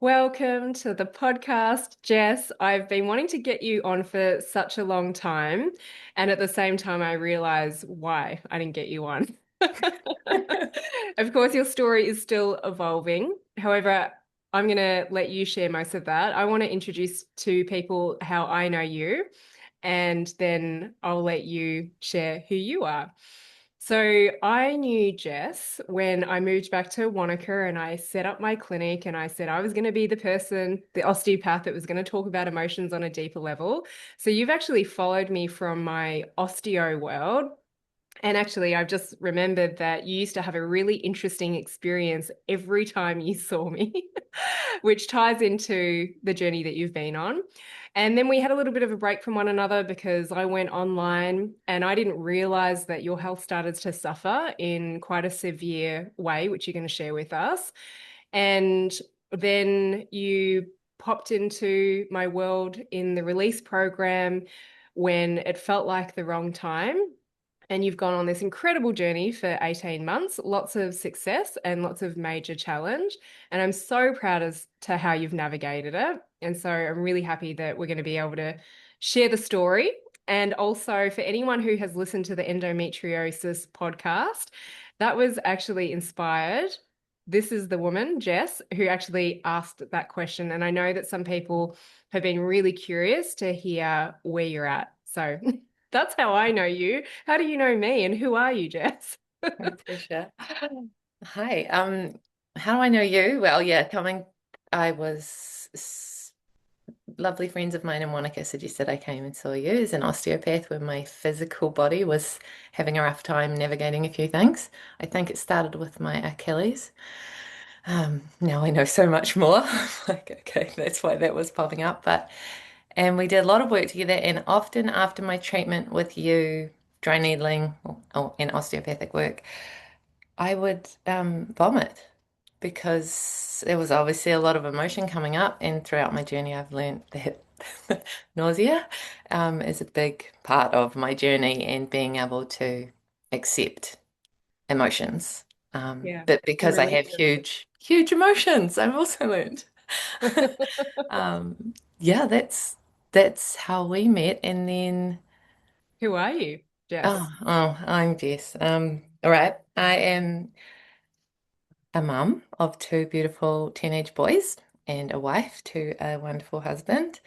Welcome to the podcast, Jess. I've been wanting to get you on for such a long time, and at the same time, I realize why I didn't get you on. Of course, your story is still evolving. However, I'm going to let you share most of that. I want to introduce to people how I know you, and then I'll let you share who you are. So I knew Jess when I moved back to Wanaka and I set up my clinic and I said I was going to be the person, the osteopath that was going to talk about emotions on a deeper level. So you've actually followed me from my osteo world. And actually, I've just remembered that you used to have a really interesting experience every time you saw me, which ties into the journey that you've been on. And then we had a little bit of a break from one another because I went online and I didn't realize that your health started to suffer in quite a severe way, which you're going to share with us. And then you popped into my world in the release program when it felt like the wrong time. And you've gone on this incredible journey for 18 months, lots of success and lots of major challenge. And I'm so proud as to how you've navigated it. And so I'm really happy that we're going to be able to share the story. And also for anyone who has listened to the endometriosis podcast, that was actually inspired. This is the woman, Jess, who actually asked that question. And I know that some people have been really curious to hear where you're at. So that's how I know you. How do you know me and who are you, Jess? My pleasure. Hi. How do I know you? Well, yeah, I was lovely friends of mine in Wanaka suggested I came and saw you as an osteopath when my physical body was having a rough time navigating a few things. I think it started with my Achilles. Now I know so much more. Like, okay, that's why that was popping up. And we did a lot of work together, and often after my treatment with you, dry needling and osteopathic work, I would vomit because there was obviously a lot of emotion coming up. And throughout my journey, I've learned that nausea is a big part of my journey and being able to accept emotions. Yeah, But and because I have release huge emotions, I've also learned. it. Yeah, that's how we met. And then, Who are you, Jess? I'm Jess. All right, I am a mum of two beautiful teenage boys and a wife to a wonderful husband.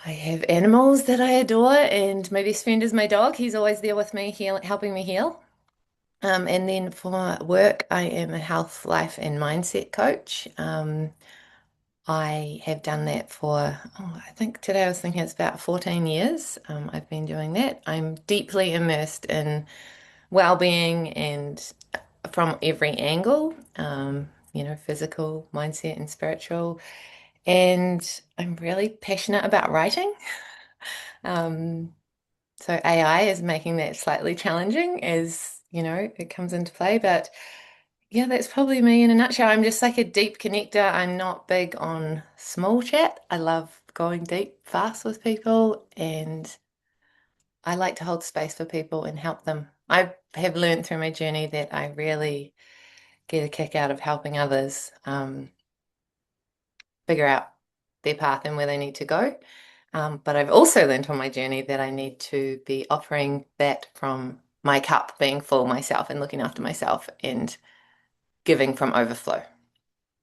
I have animals that I adore, and my best friend is my dog. He's always there with me, helping me heal. And then for work, I am a health, life, and mindset coach. I have done that for, I think today I was thinking it's about 14 years. I've been doing that. I'm deeply immersed in well-being and from every angle, physical, mindset, and spiritual. And I'm really passionate about writing. Um, so AI is making that slightly challenging as, it comes into play. But yeah, that's probably me in a nutshell. I'm just like a deep connector. I'm not big on small chat. I love going deep fast with people, and I like to hold space for people and help them. I have learned through my journey that I really get a kick out of helping others figure out their path and where they need to go. But I've also learned on my journey that I need to be offering that from my cup being full myself and looking after myself and giving from overflow.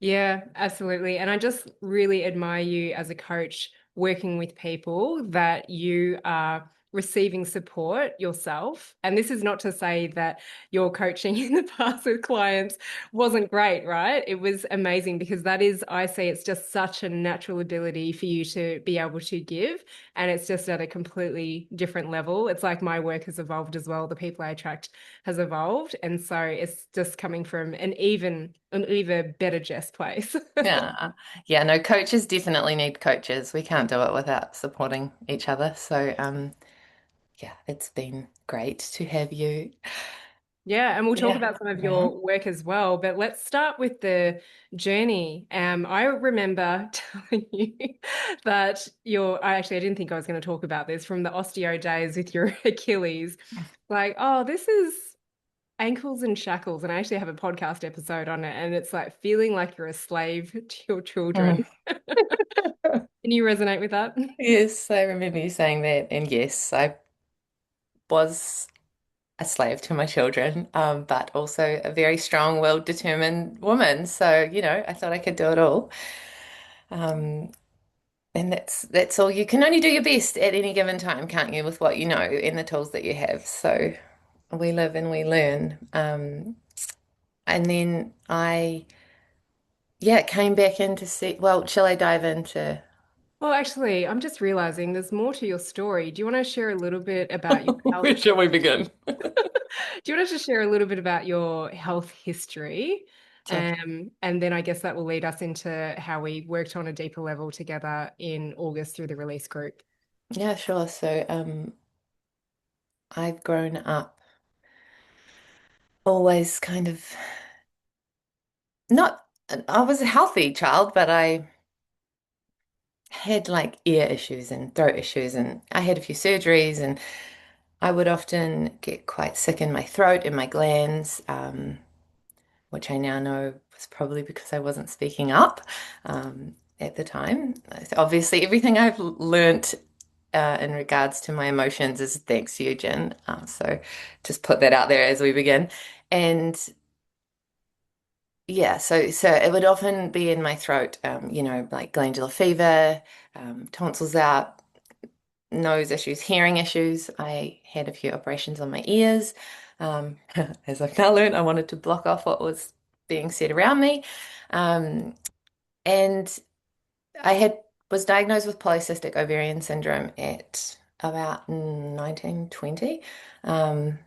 Yeah, absolutely. And I just really admire you as a coach working with people that you are receiving support yourself. And this is not to say that your coaching in the past with clients wasn't great, right? It was amazing because that is, I see it's just such a natural ability for you to be able to give. And it's just at a completely different level. It's like my work has evolved as well. The people I attract has evolved. And so it's just coming from an even better Jess place. Yeah. Yeah, no, coaches definitely need coaches. We can't do it without supporting each other. So, yeah, it's been great to have you. Yeah, and we'll talk Yeah. about some of Mhm. your work as well, but let's start with the journey. I remember telling you that I didn't think I was going to talk about this from the osteo days with your Achilles. Like, oh, this is ankles in shackles, and I actually have a podcast episode on it, and it's like feeling like you're a slave to your children. Mm. Can you resonate with that? Yes, I remember you saying that. And yes, I was a slave to my children, but also a very strong-willed, determined woman. So, I thought I could do it all. Um, and that's all. You can only do your best at any given time, can't you, with what you know and the tools that you have. So we live and we learn. And then yeah, came back in to see, well, shall I dive into Well, actually, I'm just realizing there's more to your story. Do you want to share a little bit about your health? where shall we begin? Do you want us to share a little bit about your health history? Sure. And then I guess that will lead us into how we worked on a deeper level together in August through the release group. Yeah, sure. So, I've grown up always kind of not, I was a healthy child, but I had like ear issues and throat issues, and I had a few surgeries, and I would often get quite sick in my throat, in my glands, which I now know was probably because I wasn't speaking up at the time. So obviously, everything I've learnt in regards to my emotions is thanks to you, Jen. So just put that out there as we begin. And yeah, so it would often be in my throat, like glandular fever, tonsils out, nose issues, hearing issues. I had a few operations on my ears. Um, as I've now learned, I wanted to block off what was being said around me. Um, and I was diagnosed with polycystic ovarian syndrome at about 1920. Um,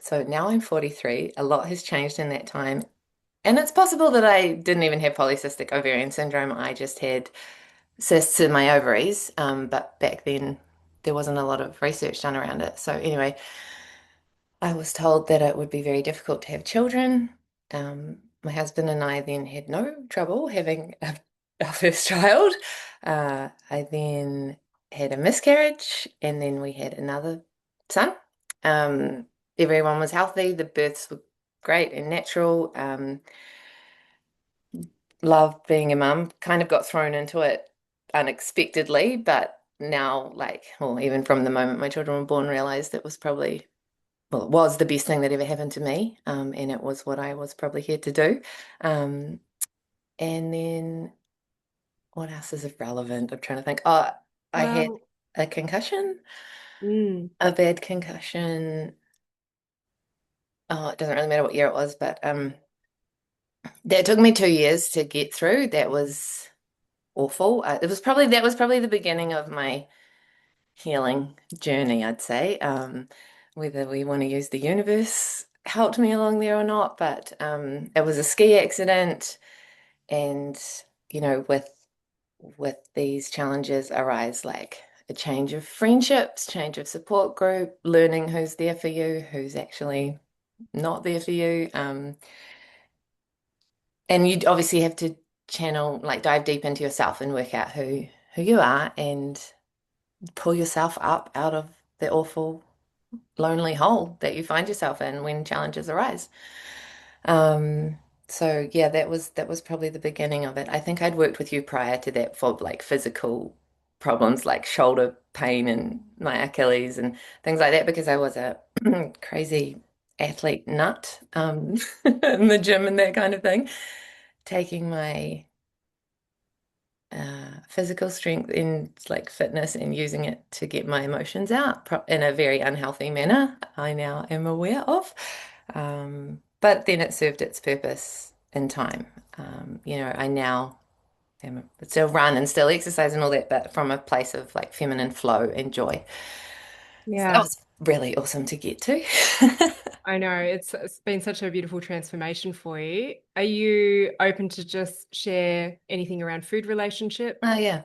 so now I'm 43. A lot has changed in that time. And it's possible that I didn't even have polycystic ovarian syndrome. I just had cysts in my ovaries. But back then, there wasn't a lot of research done around it. So, anyway, I was told that it would be very difficult to have children. My husband and I then had no trouble having our first child. I then had a miscarriage, and then we had another son. Um, Everyone was healthy. The births were great and natural. Loved being a mum. Kind of got thrown into it unexpectedly, but now, like, well, even from the moment my children were born, realized it was probably well, it was the best thing that ever happened to me, and it was what I was probably here to do. Um, and then what else is relevant? I'm trying to think. Oh, I had Well, a concussion, mm, a bad concussion. Oh, it doesn't really matter what year it was, but that took me 2 years to get through. That was awful. That was probably the beginning of my healing journey, I'd say. Whether we want to use the universe helped me along there or not, but it was a ski accident, and with these challenges arise like a change of friendships, change of support group, learning who's there for you, who's actually not there for you. And you obviously have to channel, like dive deep into yourself and work out who you are and pull yourself up out of the awful lonely hole that you find yourself in when challenges arise. Um, so yeah, that was probably the beginning of it. I think I'd worked with you prior to that for like physical problems like shoulder pain and my Achilles and things like that because I was a crazy athlete nut in the gym and that kind of thing. Taking my physical strength and like fitness and using it to get my emotions out in a very unhealthy manner, I now am aware of. But then it served its purpose in time. I now am still run and still exercise and all that, but from a place of like feminine flow and joy. So that yeah, was really awesome to get to. I know. It's been such a beautiful transformation for you. Are you open to just share anything around food relationship? Oh yeah.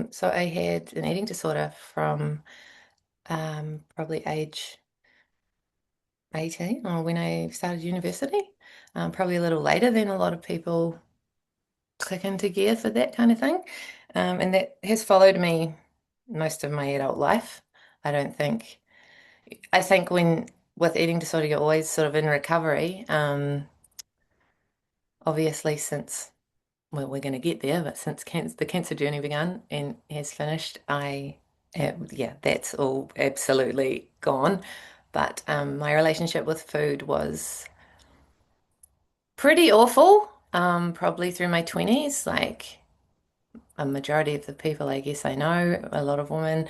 So I had an eating disorder from probably age 18 or when I started university, probably a little later than a lot of people click into gear for that kind of thing. And that has followed me most of my adult life. I don't think, I think when with eating disorder, you're always sort of in recovery. Obviously, since well, we're going to get there, but since the cancer journey began and has finished, yeah, that's all absolutely gone. But my relationship with food was pretty awful, probably through my 20s. Like a majority of the people I guess I know, a lot of women,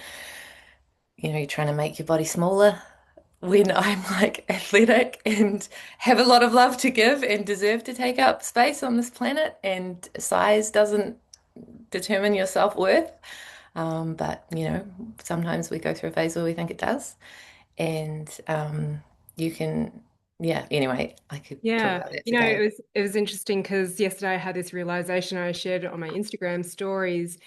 you're trying to make your body smaller when I'm like athletic and have a lot of love to give and deserve to take up space on this planet, and size doesn't determine your self-worth. But sometimes we go through a phase where we think it does. And you can, yeah, anyway, I could talk Yeah, about that you for know, days. it was interesting because yesterday I had this realization. I shared it on my Instagram stories,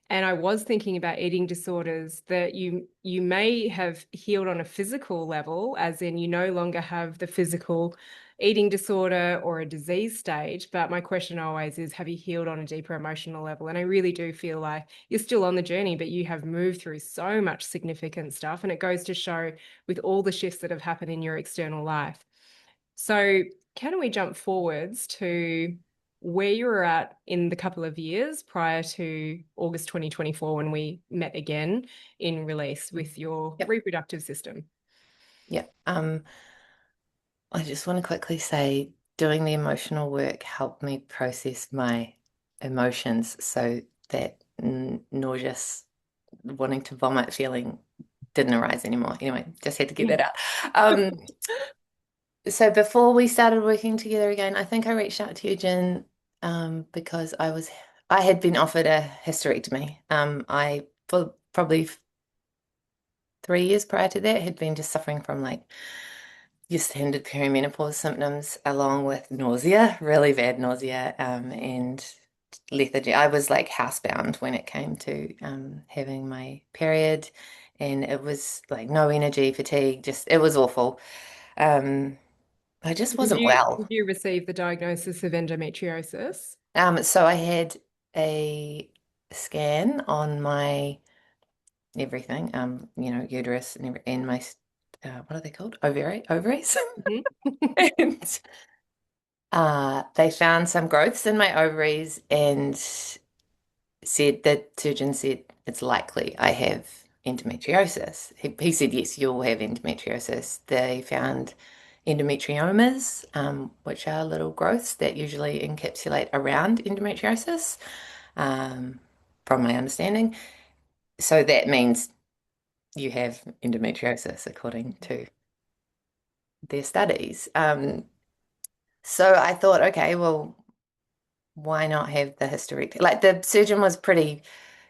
and I was thinking about eating disorders that you may have healed on a physical level, as in you no longer have the physical eating disorder or a disease stage. But my question always is, have you healed on a deeper emotional level? And I really do feel like you're still on the journey, but you have moved through so much significant stuff, and it goes to show with all the shifts that have happened in your external life. So, can we jump forwards to where you were at in the couple of years prior to August 2024 when we met again in release with your Yep. reproductive system? Yep. I just want to quickly say doing the emotional work helped me process my emotions so that nauseous, wanting to vomit feeling didn't arise anymore. Anyway, just had to get that out. So before we started working together again, I think I reached out to you, Jen, because I had been offered a hysterectomy. I for probably 3 years prior to that had been just suffering from like your standard perimenopause symptoms, along with nausea, really bad nausea, and lethargy. I was like housebound when it came to having my period, and it was like no energy, fatigue, just it was awful. Um, I just wasn't Did well. you receive the diagnosis of endometriosis? So I had a scan on my everything, uterus and my what are they called? Ovaries. Mhm. And they found some growths in my ovaries and said that surgeon said it's likely I have endometriosis. He said, yes, you'll have endometriosis. They found endometriomas, which are little growths that usually encapsulate around endometriosis, um, from my understanding. So that means you have endometriosis according to their studies. So I thought, okay, well, why not have the hysterectomy? Like the surgeon was pretty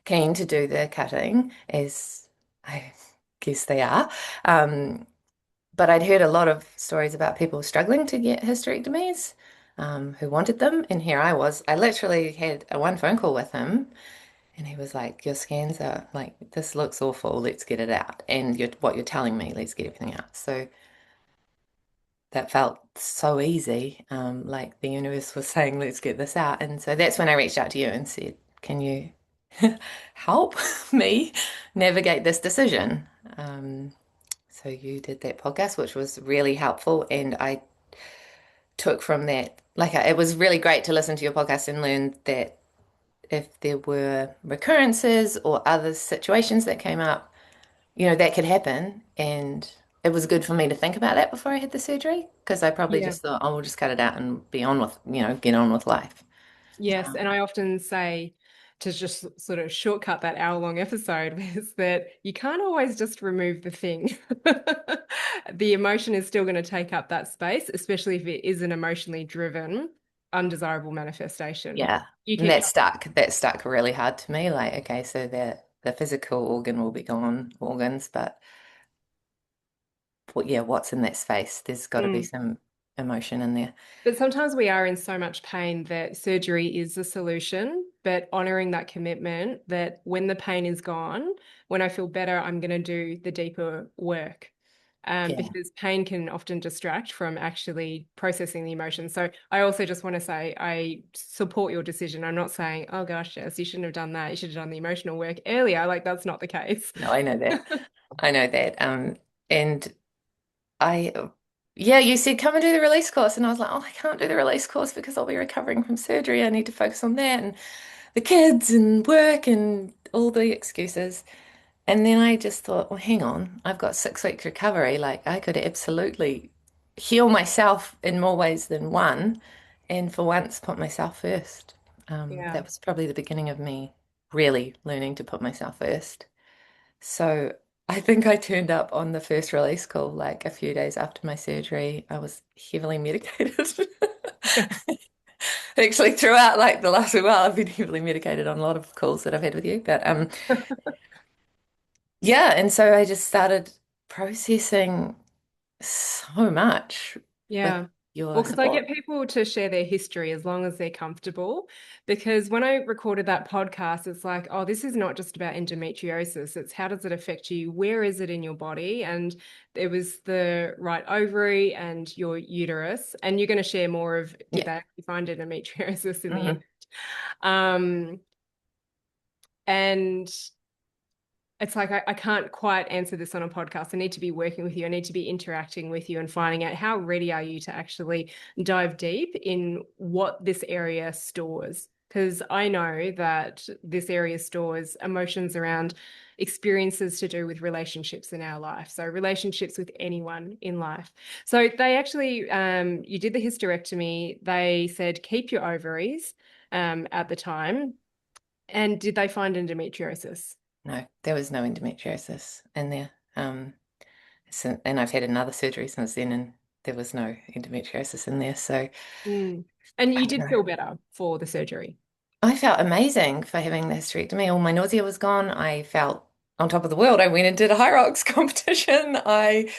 keen to do the cutting, as I guess they are. Um, but I'd heard a lot of stories about people struggling to get hysterectomies, who wanted them. And here I was. I literally had a one phone call with him, and he was like, "Your scans are like, this looks awful. Let's get it out. And what you're telling me, let's get everything out." So that felt so easy. Like the universe was saying, let's get this out. And so that's when I reached out to you and said, can you help me navigate this decision? So you did that podcast, which was really helpful. And I took from that, like, it was really great to listen to your podcast and learn that if there were recurrences or other situations that came up, that could happen. And it was good for me to think about that before I had the surgery because I probably Yeah. just thought, oh, we'll just cut it out and be on with, get on with life. Yes, and I often say to just sort of shortcut that hour-long episode is that you can't always just remove the thing. The emotion is still going to take up that space, especially if it is an emotionally driven, undesirable manifestation. Yeah. You And keep that stuck really hard to me. Like, okay, so the physical organ will be gone, organs, but yeah, what's in that space? There's got to be Mm. some emotion in there. But sometimes we are in so much pain that surgery is the solution, but honoring that commitment that when the pain is gone, when I feel better, I'm going to do the deeper work. Yeah. Because pain can often distract from actually processing the emotions. So I also just want to say I support your decision. I'm not saying, oh gosh, Jess, you shouldn't have done that. You should have done the emotional work earlier. Like that's not the case. No, I know that. I know that. And I, yeah, you said come and do the release course. And I was like, oh, I can't do the release course because I'll be recovering from surgery. I need to focus on that and the kids and work and all the excuses. And then I just thought, well, hang on, I've got 6 weeks recovery. Like I could absolutely heal myself in more ways than one. And for once, put myself first. Yeah. That was probably the beginning of me really learning to put myself first. So I think I turned up on the first release call like a few days after my surgery. I was heavily medicated. Actually, throughout like the last while, I've been heavily medicated on a lot of calls that I've had with you. But yeah, and so I just started processing so much with Yeah. your Well, because I support. get people to share their history as long as they're comfortable. Because when I recorded that podcast, it's like, oh, this is not just about endometriosis. It's how does it affect you? Where is it in your body? And it was the right ovary and your uterus. And you're going to share more of did Yeah. they actually find endometriosis in the end? Hmm. Um, and it's like I can't quite answer this on a podcast. I need to be working with you. I need to be interacting with you and finding out how ready are you to actually dive deep in what this area stores. Because I know that this area stores emotions around experiences to do with relationships in our life. So relationships with anyone in life. So they actually, you did the hysterectomy. They said keep your ovaries at the time. And did they find endometriosis? No, there was no endometriosis in there. And I've had another surgery since then, and there was no endometriosis in there. So Mm. And I you don't did know. feel better for the surgery. I felt amazing for having the hysterectomy. All my nausea was gone. I felt on top of the world. I went and did a high rocks competition. I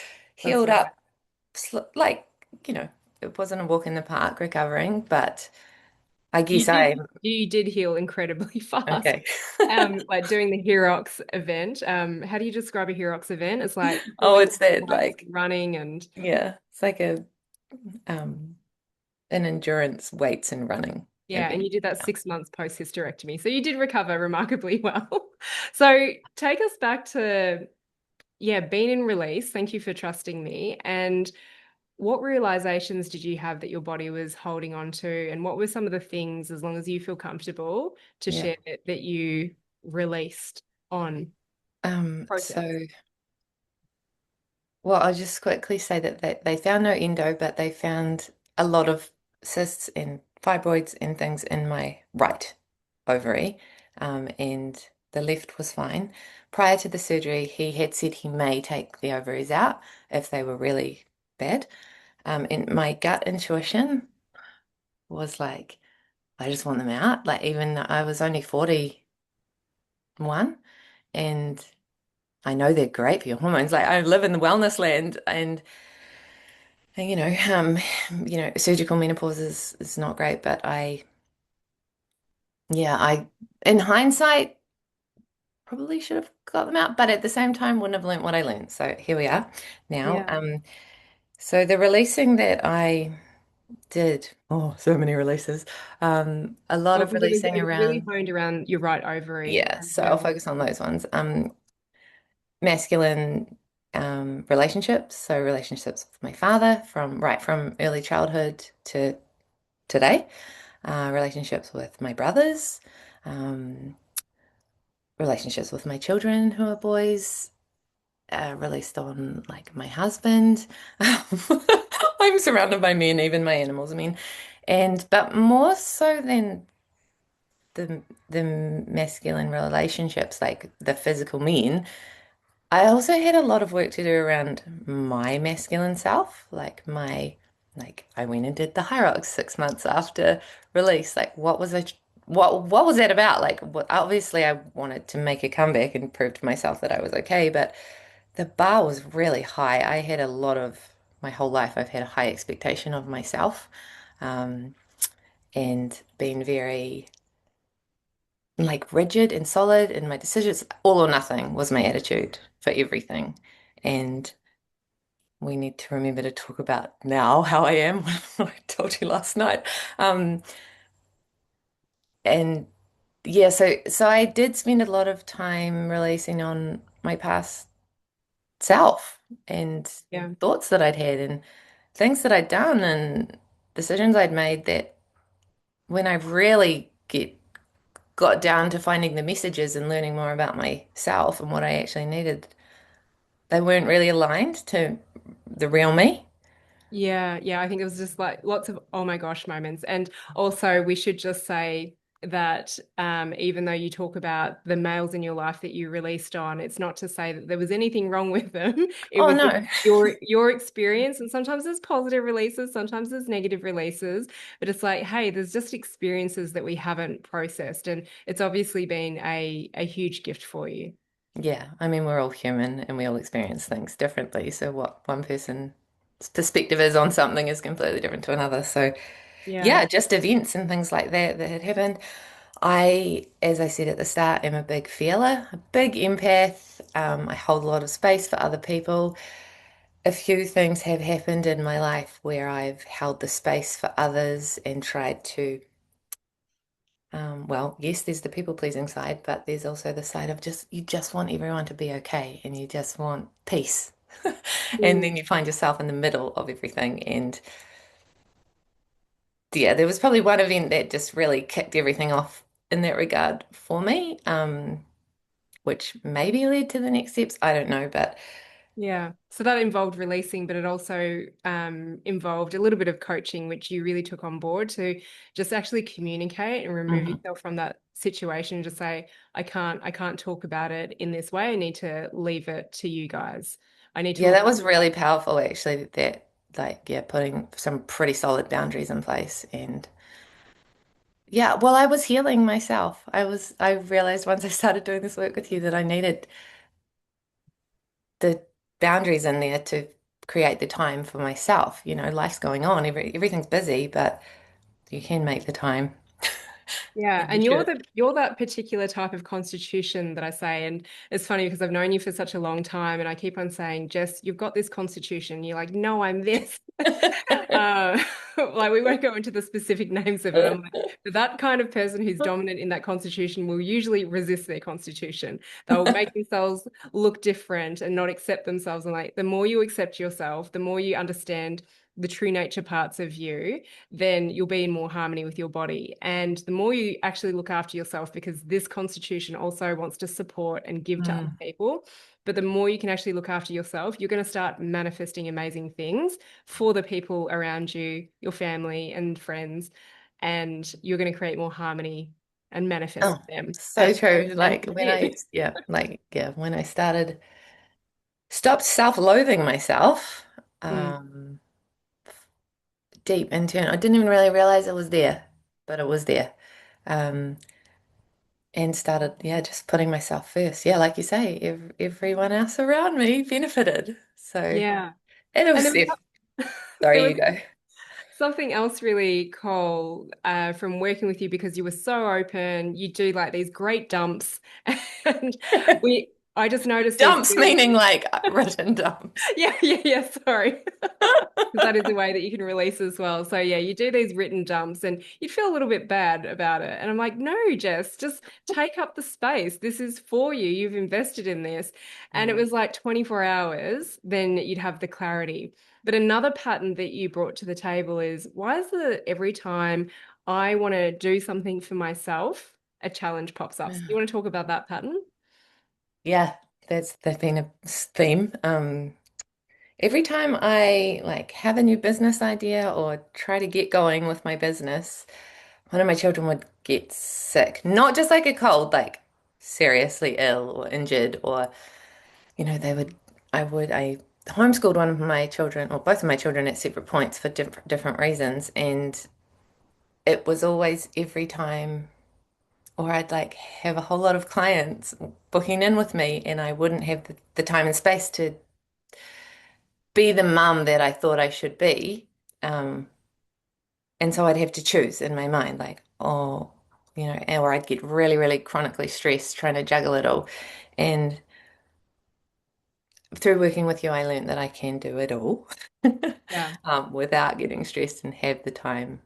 That's healed so good. up, like, you know, it wasn't a walk in the park recovering, but I You guess did I, you did heal incredibly fast. okay. Like doing the Herox event. How do you describe a Herox event? It's like Oh, pulling it's that bikes, like, running, and yeah, it's like um an endurance weights and running yeah, and event. you did that 6 months post hysterectomy. So you did recover remarkably well. So take us back to yeah, being in release. Thank you for trusting me. And what realizations did you have that your body was holding on to? And what were some of the things, as long as you feel comfortable, to Yeah. share that you released on process? So well, I'll just quickly say that they found no endo, but they found a lot of cysts and fibroids and things in my right ovary, and the left was fine. Prior to the surgery, he had said he may take the ovaries out if they were really bad. And my gut intuition was like, I just want them out. Like, even though I was only 41, and I know they're great for your hormones. Like, I live in the wellness land, and surgical menopause is not great, but yeah, in hindsight, probably should have got them out, but at the same time, wouldn't have learned what I learned. So here we are now. Yeah. So the releasing that I did, oh, so many releases, a lot Well, of because releasing it was really around, honed around your right ovary. yeah, so I'll focus on those ones. Masculine relationships, so relationships with my father from early childhood to today, relationships with my brothers, um, relationships with my children who are boys, released on like my husband. I'm surrounded by men, even my animals, I mean, and but more so than the masculine relationships, like the physical men. I also had a lot of work to do around my masculine self, like I went and did the high rocks 6 months after release. Like what was that about? Like obviously I wanted to make a comeback and prove to myself that I was okay, but the bar was really high. I had a lot of my whole life I've had a high expectation of myself, um, and been very like rigid and solid in my decisions. All or nothing was my attitude for everything. And we need to remember to talk about now how I am, what I told you last night. Um, and yeah, so I did spend a lot of time releasing on my past self and Yeah. thoughts that I'd had and things that I'd done and decisions I'd made that when I really get got down to finding the messages and learning more about myself and what I actually needed, they weren't really aligned to the real me. Yeah, yeah, I think it was just like lots of oh my gosh moments. And also, we should just say that even though you talk about the males in your life that you released on, it's not to say that there was anything wrong with them. It Oh was just no. your experience. And sometimes there's positive releases, sometimes there's negative releases. But it's like, hey, there's just experiences that we haven't processed. And it's obviously been a huge gift for you. Yeah, I mean, we're all human and we all experience things differently. So, what one person's perspective is on something is completely different to another. So, Yeah. yeah, just events and things like that that had happened. As I said at the start, am a big feeler, a big empath. I hold a lot of space for other people. A few things have happened in my life where I've held the space for others and tried to well, yes, there's the people pleasing side, but there's also the side of just you just want everyone to be okay and you just want peace. And Mm. then you find yourself in the middle of everything. And yeah, there was probably one event that just really kicked everything off in that regard for me, which maybe led to the next steps. I don't know, but Yeah. So that involved releasing, but it also involved a little bit of coaching, which you really took on board to just actually communicate and remove mhm. yourself from that situation and just say, I can't talk about it in this way. I need to leave it to you guys. I need to Yeah, look. that was really powerful actually, that like yeah, putting some pretty solid boundaries in place and yeah, well, I was healing myself. I realized once I started doing this work with you that I needed the boundaries in there to create the time for myself. You know, life's going on, everything's busy, but you can make the time Yeah, and you and should. you're that particular type of constitution that I say, and it's funny because I've known you for such a long time, and I keep on saying, Jess, you've got this constitution. You're like, no, I'm this. Uh, like we won't go into the specific names of it. I'm like, but that kind of person who's dominant in that constitution will usually resist their constitution. They'll make themselves look different and not accept themselves. And like the more you accept yourself, the more you understand the true nature parts of you, then you'll be in more harmony with your body. And the more you actually look after yourself, because this constitution also wants to support and give to other Mm. people. But the more you can actually look after yourself, you're going to start manifesting amazing things for the people around you, your family and friends, and you're going to create more harmony and manifest Oh, them. so true. And Like you when I, did. yeah, when I stopped self-loathing myself, Mm, um, deep internal, I didn't even really realize it was there, but it was there. Um, and started, yeah, just putting myself first. Yeah, like you say, everyone else around me benefited. So, yeah. and it And was, if, there sorry, was you go. something else really cool from working with you because you were so open. You do like these great dumps, and I just noticed there's Dumps really, meaning like written dumps. yeah, yeah, yeah. Sorry, because that is a way that you can release as well. So yeah, you do these written dumps, and you'd feel a little bit bad about it. And I'm like, no, Jess, just take up the space. This is for you. You've invested in this, and it Mm. was like 24 hours. Then you'd have the clarity. But another pattern that you brought to the table is why is it every time I want to do something for myself, a challenge pops up? So you want to talk about that pattern? Yeah, that's been a theme. Every time I like have a new business idea or try to get going with my business, one of my children would get sick. Not just like a cold, like seriously ill or injured, or you know, I homeschooled one of my children, or both of my children at separate points for different reasons, and it was always every time, or I'd like have a whole lot of clients booking in with me, and I wouldn't have the time and space to be the mum that I thought I should be. Um, and so I'd have to choose in my mind, like, oh, you know, or I'd get really, really chronically stressed trying to juggle it all. And through working with you, I learned that I can do it all Yeah. without getting stressed and have the time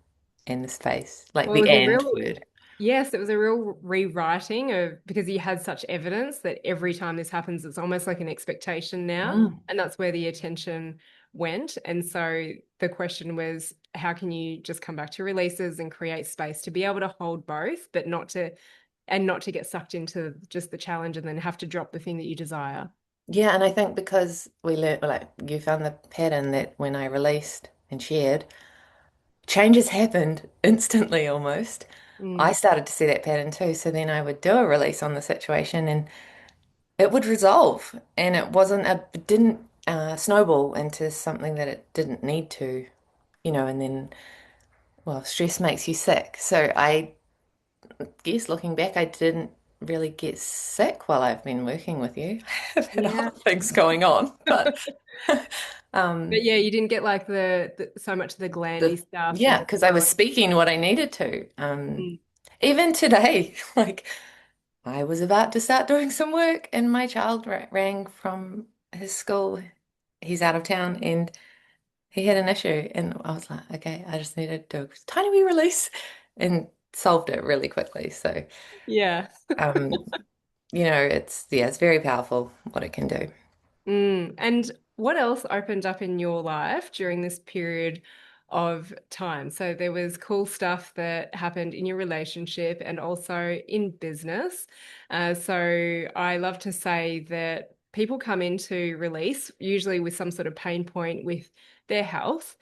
and the space, like Well, it the was a and real word. Yes, it was a real rewriting of because he had such evidence that every time this happens, it's almost like an expectation now. Mm. And that's where the attention went. And so the question was, how can you just come back to releases and create space to be able to hold both, but not to get sucked into just the challenge and then have to drop the thing that you desire. Yeah, and I think because we learned, like you found the pattern that when I released and shared, changes happened instantly almost. I Mm. started to see that pattern too. So then I would do a release on the situation and it would resolve. And it didn't snowball into something that it didn't need to, and then, well, stress makes you sick. So I guess looking back, I didn't really get sick while I've been working with you. I've had Yeah. other things going on, but But um, yeah, you didn't get like the so much of the glandy stuff yeah, and because I was growing. speaking what I needed to. Mm. Even today, like I was about to start doing some work, and my child rang from his school. He's out of town, and he had an issue, and I was like, okay, I just needed to do a tiny wee release, and solved it really quickly. So, Yeah. um, it's very powerful what it can do. And what else opened up in your life during this period of time? So there was cool stuff that happened in your relationship and also in business. So I love to say that people come into release usually with some sort of pain point with their health,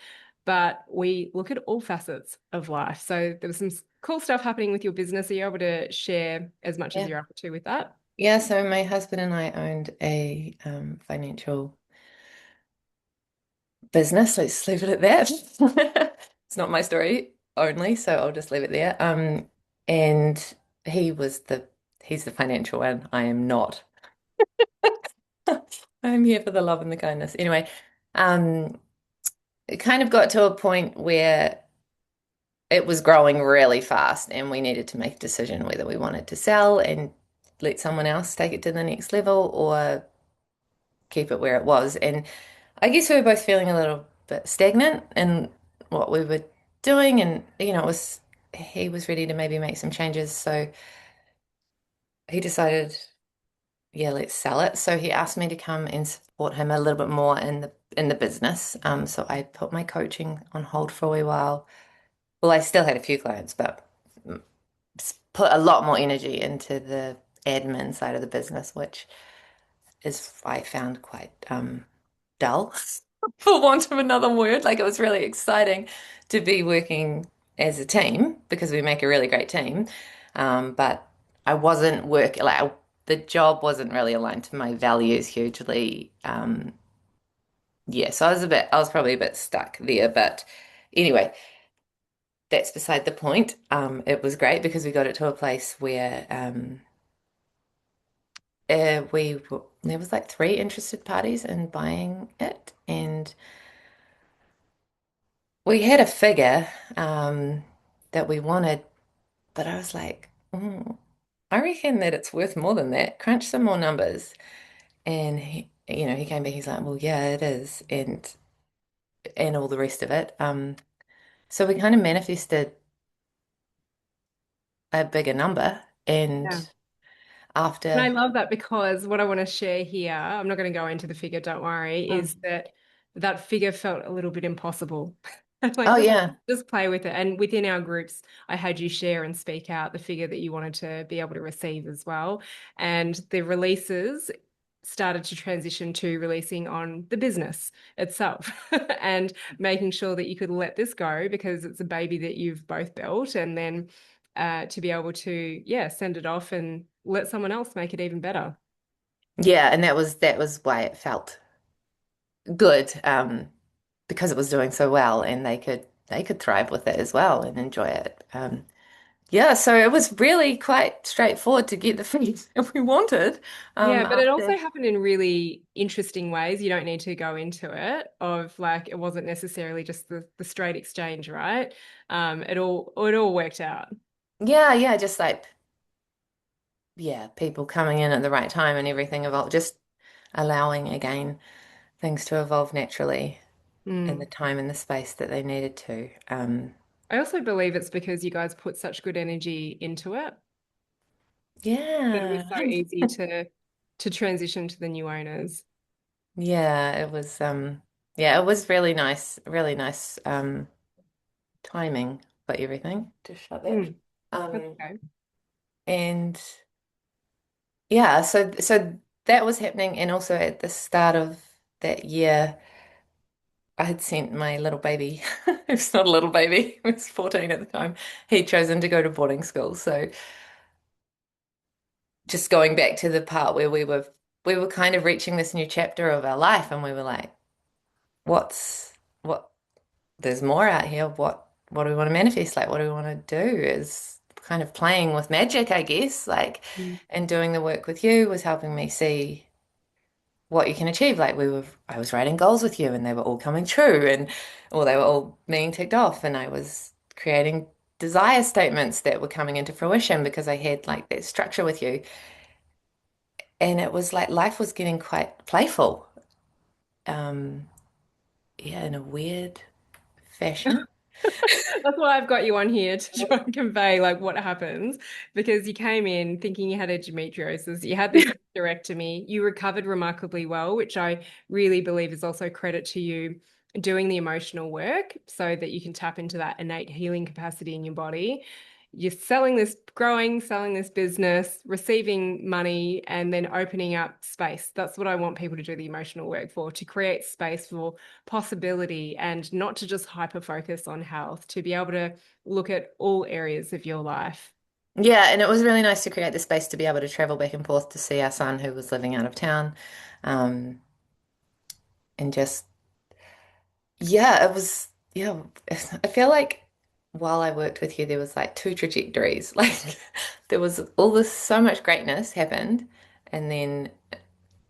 but we look at all facets of life. So there was some cool stuff happening with your business. Are you able to share as much as Yeah. you're able to with that? Yeah, so my husband and I owned a financial business. Let's leave it at that. It's not my story only, so I'll just leave it there. And he was he's the financial one. I am not. I'm here for the love and the kindness. Anyway, um, it kind of got to a point where it was growing really fast, and we needed to make a decision whether we wanted to sell and let someone else take it to the next level or keep it where it was. And I guess we were both feeling a little bit stagnant in what we were doing, and he was ready to maybe make some changes, so he decided, yeah, let's sell it. So he asked me to come and support him a little bit more in the business. So I put my coaching on hold for a wee while. Well, I still had a few clients, but put a lot more energy into the admin side of the business, which is I found quite dull, for want of another word. Like it was really exciting to be working as a team because we make a really great team. But I wasn't the job wasn't really aligned to my values hugely. Yeah, so I was probably a bit stuck there. But anyway, that's beside the point. It was great because we got it to a place where there was like three interested parties in buying it, and we had a figure that we wanted, but I was like, I reckon that it's worth more than that. Crunch some more numbers. And he came back, he's like, well, yeah, it is, and all the rest of it. So we kind of manifested a bigger number. And Yeah. And I after, love that because what I want to share here, I'm not going to go into the figure, don't worry, is mm, that that figure felt a little bit impossible. oh Like yeah, just play with it. And within our groups, I had you share and speak out the figure that you wanted to be able to receive as well. And the releases started to transition to releasing on the business itself and making sure that you could let this go because it's a baby that you've both built and then to be able to, yeah, send it off and let someone else make it even better. yeah, and that was why it felt good, because it was doing so well, and they could thrive with it as well and enjoy it. Yeah, so it was really quite straightforward to get the fees that we wanted. Yeah, but it also After, happened in really interesting ways. You don't need to go into it of like it wasn't necessarily just the straight exchange, right? It all worked out. yeah, yeah, just like, yeah, people coming in at the right time and everything evolved, just allowing again things to evolve naturally in the Mm. time and the space that they needed to. I also believe it's because you guys put such good energy into it that it was Yeah. so easy to transition to the new owners. Yeah, yeah, it was really nice timing for everything. Just shut that. Mm, that's Um okay. and yeah, so that was happening, and also at the start of that year I had sent my little baby, it's not a little baby, he was 14 at the time. He'd chosen to go to boarding school. So just going back to the part where we were kind of reaching this new chapter of our life, and we were like, what there's more out here. What do we want to manifest? Like, what do we want to do? Is kind of playing with magic, I guess. Like, Mm. and doing the work with you was helping me see what you can achieve. Like I was writing goals with you, and they were all coming true, and or they were all being ticked off, and I was creating desire statements that were coming into fruition because I had like that structure with you. And it was like life was getting quite playful. Um, yeah, in a weird fashion. That's why I've got you on here to try and convey like what happens because you came in thinking you had endometriosis, you had this hysterectomy, you recovered remarkably well, which I really believe is also credit to you doing the emotional work so that you can tap into that innate healing capacity in your body. You're selling this, growing, selling this business, receiving money, and then opening up space. That's what I want people to do the emotional work for, to create space for possibility and not to just hyper focus on health, to be able to look at all areas of your life. Yeah, and it was really nice to create the space to be able to travel back and forth to see our son who was living out of town. Um, and just, yeah, it was, yeah, I feel like while I worked with you, there was like two trajectories. Like there was all this, so much greatness happened, and then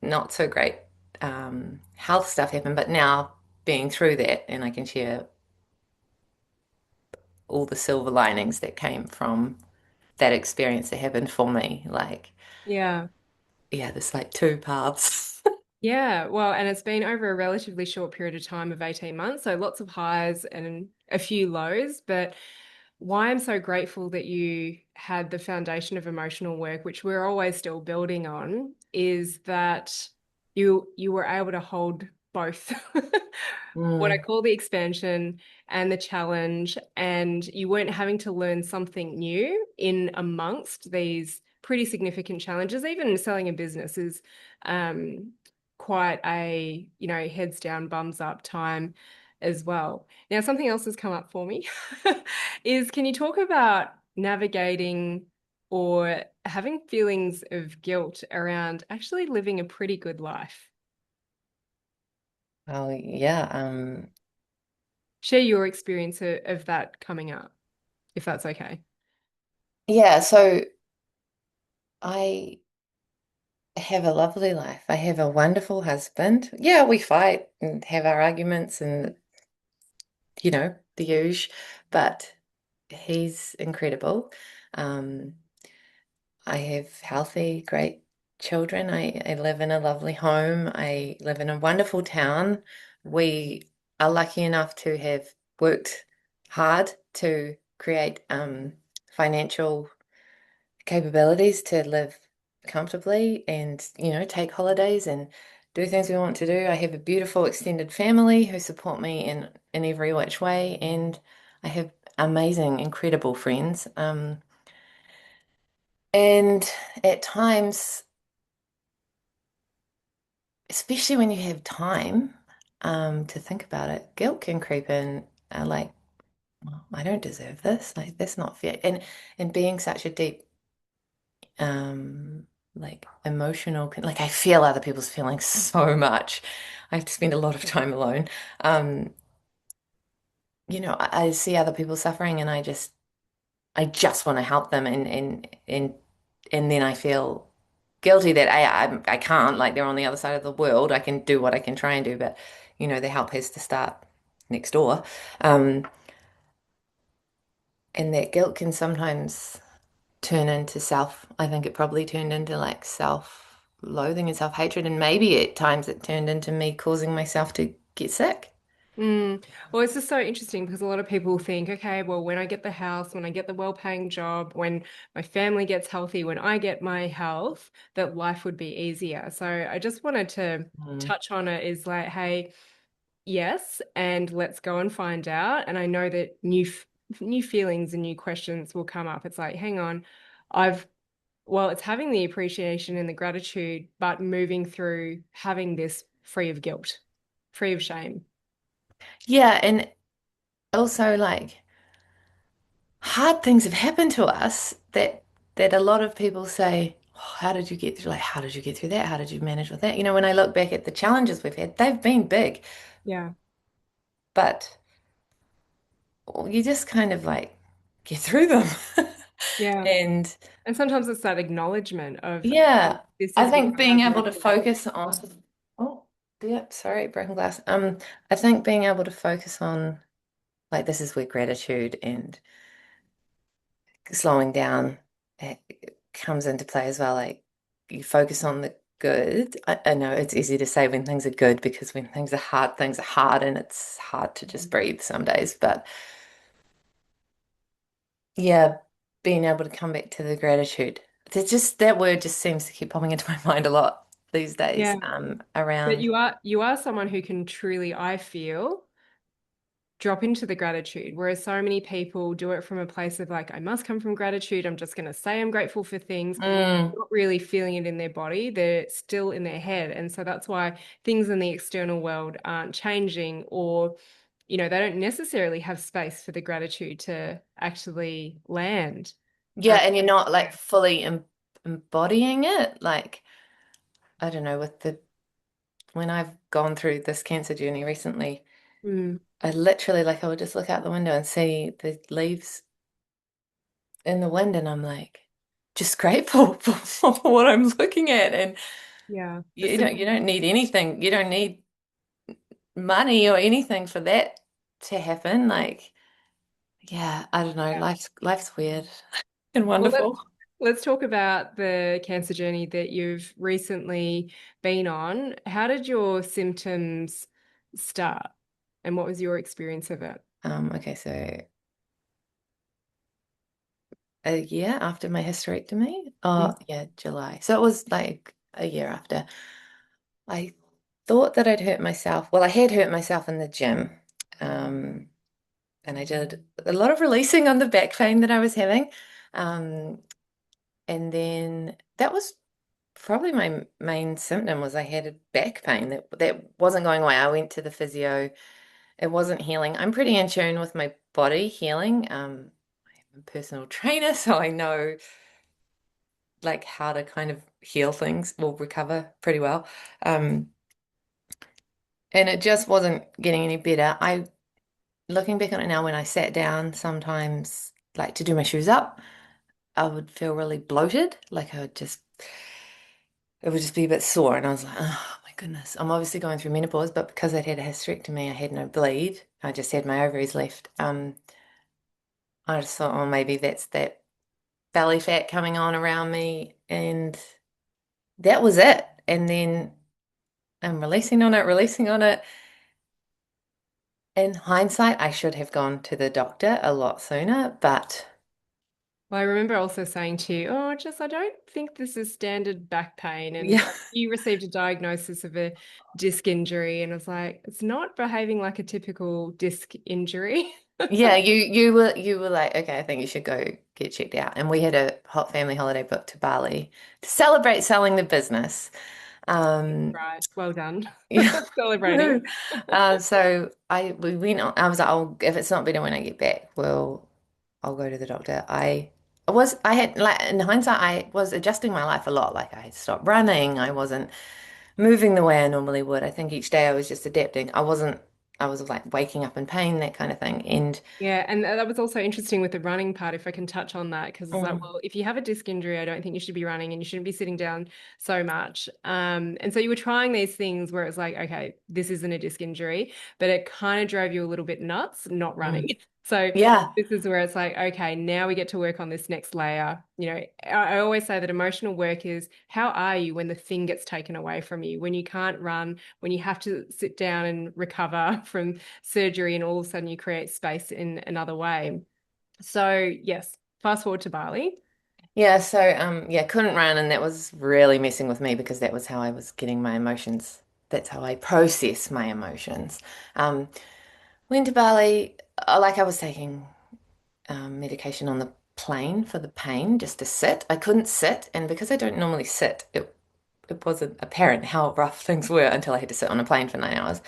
not so great health stuff happened. But now being through that, and I can share all the silver linings that came from that experience that happened for me. Like, Yeah. yeah, there's like two paths. Yeah, well, and it's been over a relatively short period of time of 18 months, so lots of highs and a few lows. But why I'm so grateful that you had the foundation of emotional work, which we're always still building on, is that you were able to hold both what I Mm. call the expansion and the challenge, and you weren't having to learn something new in amongst these pretty significant challenges. Even selling a business is um, quite a, heads down, bums up time as well. Now, something else has come up for me is can you talk about navigating or having feelings of guilt around actually living a pretty good life? Oh, yeah. Share your experience of that coming up, if that's okay. Yeah, so I have a lovely life. I have a wonderful husband. Yeah, we fight and have our arguments and, the usual, but he's incredible. Um, I have healthy, great children. I live in a lovely home. I live in a wonderful town. We are lucky enough to have worked hard to create financial capabilities to live comfortably and, take holidays and do things we want to do. I have a beautiful extended family who support me in every which way, and I have amazing, incredible friends. And at times, especially when you have time to think about it, guilt can creep in. Like, well, I don't deserve this. Like, that's not fair. And being such a deep, like like I feel other people's feelings so much. I have to spend a lot of time alone. Um, I see other people suffering, and I just want to help them, and then I feel guilty that I can't, like they're on the other side of the world. I can do what I can try and do, but the help has to start next door. Um, and that guilt can sometimes turn into I think it probably turned into like self-loathing and self-hatred, and maybe at times it turned into me causing myself to get sick. Well, it's just so interesting because a lot of people think, okay, well, when I get the house, when I get the well-paying job, when my family gets healthy, when I get my health, that life would be easier. So I just wanted to Mm. touch on it is like, hey, yes, and let's go and find out. And I know that new feelings and new questions will come up. It's like, hang on, I've well, it's having the appreciation and the gratitude, but moving through having this free of guilt, free of shame. Yeah, and also like hard things have happened to us that a lot of people say, oh, how did you get through, like how did you get through that? How did you manage with that? You know, when I look back at the challenges we've had, they've been big, Yeah. but you just kind of like get through them. Yeah. And And sometimes it's that acknowledgement of, okay, yeah, this I is what think I being have able left to in it. focus on, oh, yeah, sorry, broken glass. I think being able to focus on like this is where gratitude and slowing down comes into play as well. Like you focus on the good. I know it's easy to say when things are good because when things are hard and it's hard to just breathe some days. But yeah, being able to come back to the gratitude. There's just that word just seems to keep popping into my mind a lot these days, Yeah. But around. you are someone who can truly, I feel, drop into the gratitude, whereas so many people do it from a place of like, I must come from gratitude. I'm just going to say I'm grateful for things, Mm. not really feeling it in their body. They're still in their head. And so that's why things in the external world aren't changing, or, they don't necessarily have space for the gratitude to actually land. Yeah, Um, and you're not like fully embodying it. Like, I don't know, with the when I've gone through this cancer journey recently, mm, I literally like I would just look out the window and see the leaves in the wind, and I'm like, just grateful for what I'm looking at. And yeah, the you simple, don't need anything. You don't need money or anything for that to happen. Like, yeah, I don't know. yeah. Life's weird and Well, wonderful. let's talk about the cancer journey that you've recently been on. How did your symptoms start, and what was your experience of it? Okay, so a year after my hysterectomy. Oh, Mm. yeah, July. So it was like a year after. I thought that I'd hurt myself. Well, I had hurt myself in the gym. Um, and I did a lot of releasing on the back pain that I was having. Um, and then that was probably my main symptom was I had a back pain that wasn't going away. I went to the physio. It wasn't healing. I'm pretty in tune with my body healing. I'm a personal trainer, so I know like how to kind of heal things or recover pretty well. Um, and it just wasn't getting any better. Looking back on it now, when I sat down sometimes, like to do my shoes up, I would feel really bloated. Like it would just be a bit sore. And I was like, oh my goodness. I'm obviously going through menopause, but because I'd had a hysterectomy, I had no bleed. I just had my ovaries left. I just thought, oh, maybe that's that belly fat coming on around me. And that was it. And then I'm releasing on it. In hindsight, I should have gone to the doctor a lot sooner, but Well, I remember also saying to you, "Oh, Jess, I don't think this is standard back pain." And yeah. you received a diagnosis of a disc injury, and I was like, "It's not behaving like a typical disc injury." Yeah, you were like, okay, I think you should go get checked out. And we had a hot family holiday booked to Bali to celebrate selling the business. Um, Right. Well done. yeah. Celebrating. So we went on, I was like, oh, if it's not better when I get back, well, I'll go to the doctor. I had like in hindsight, I was adjusting my life a lot. Like I had stopped running. I wasn't moving the way I normally would. I think each day I was just adapting. I was like waking up in pain, that kind of thing. And Yeah, and that was also interesting with the running part, if I can touch on that, because it's like, mm, well, if you have a disc injury, I don't think you should be running and you shouldn't be sitting down so much. And so you were trying these things where it's like, okay, this isn't a disc injury, but it kind of drove you a little bit nuts not running. mm. So Yeah. this is where it's like, okay, now we get to work on this next layer. I always say that emotional work is how are you when the thing gets taken away from you, when you can't run, when you have to sit down and recover from surgery, and all of a sudden you create space in another way. So yes, fast forward to Bali. Yeah, so yeah, couldn't run and that was really messing with me because that was how I was getting my emotions. That's how I process my emotions. Um, went to Bali, like I was taking medication on the plane for the pain just to sit. I couldn't sit, and because I don't normally sit, it wasn't apparent how rough things were until I had to sit on a plane for 9 hours.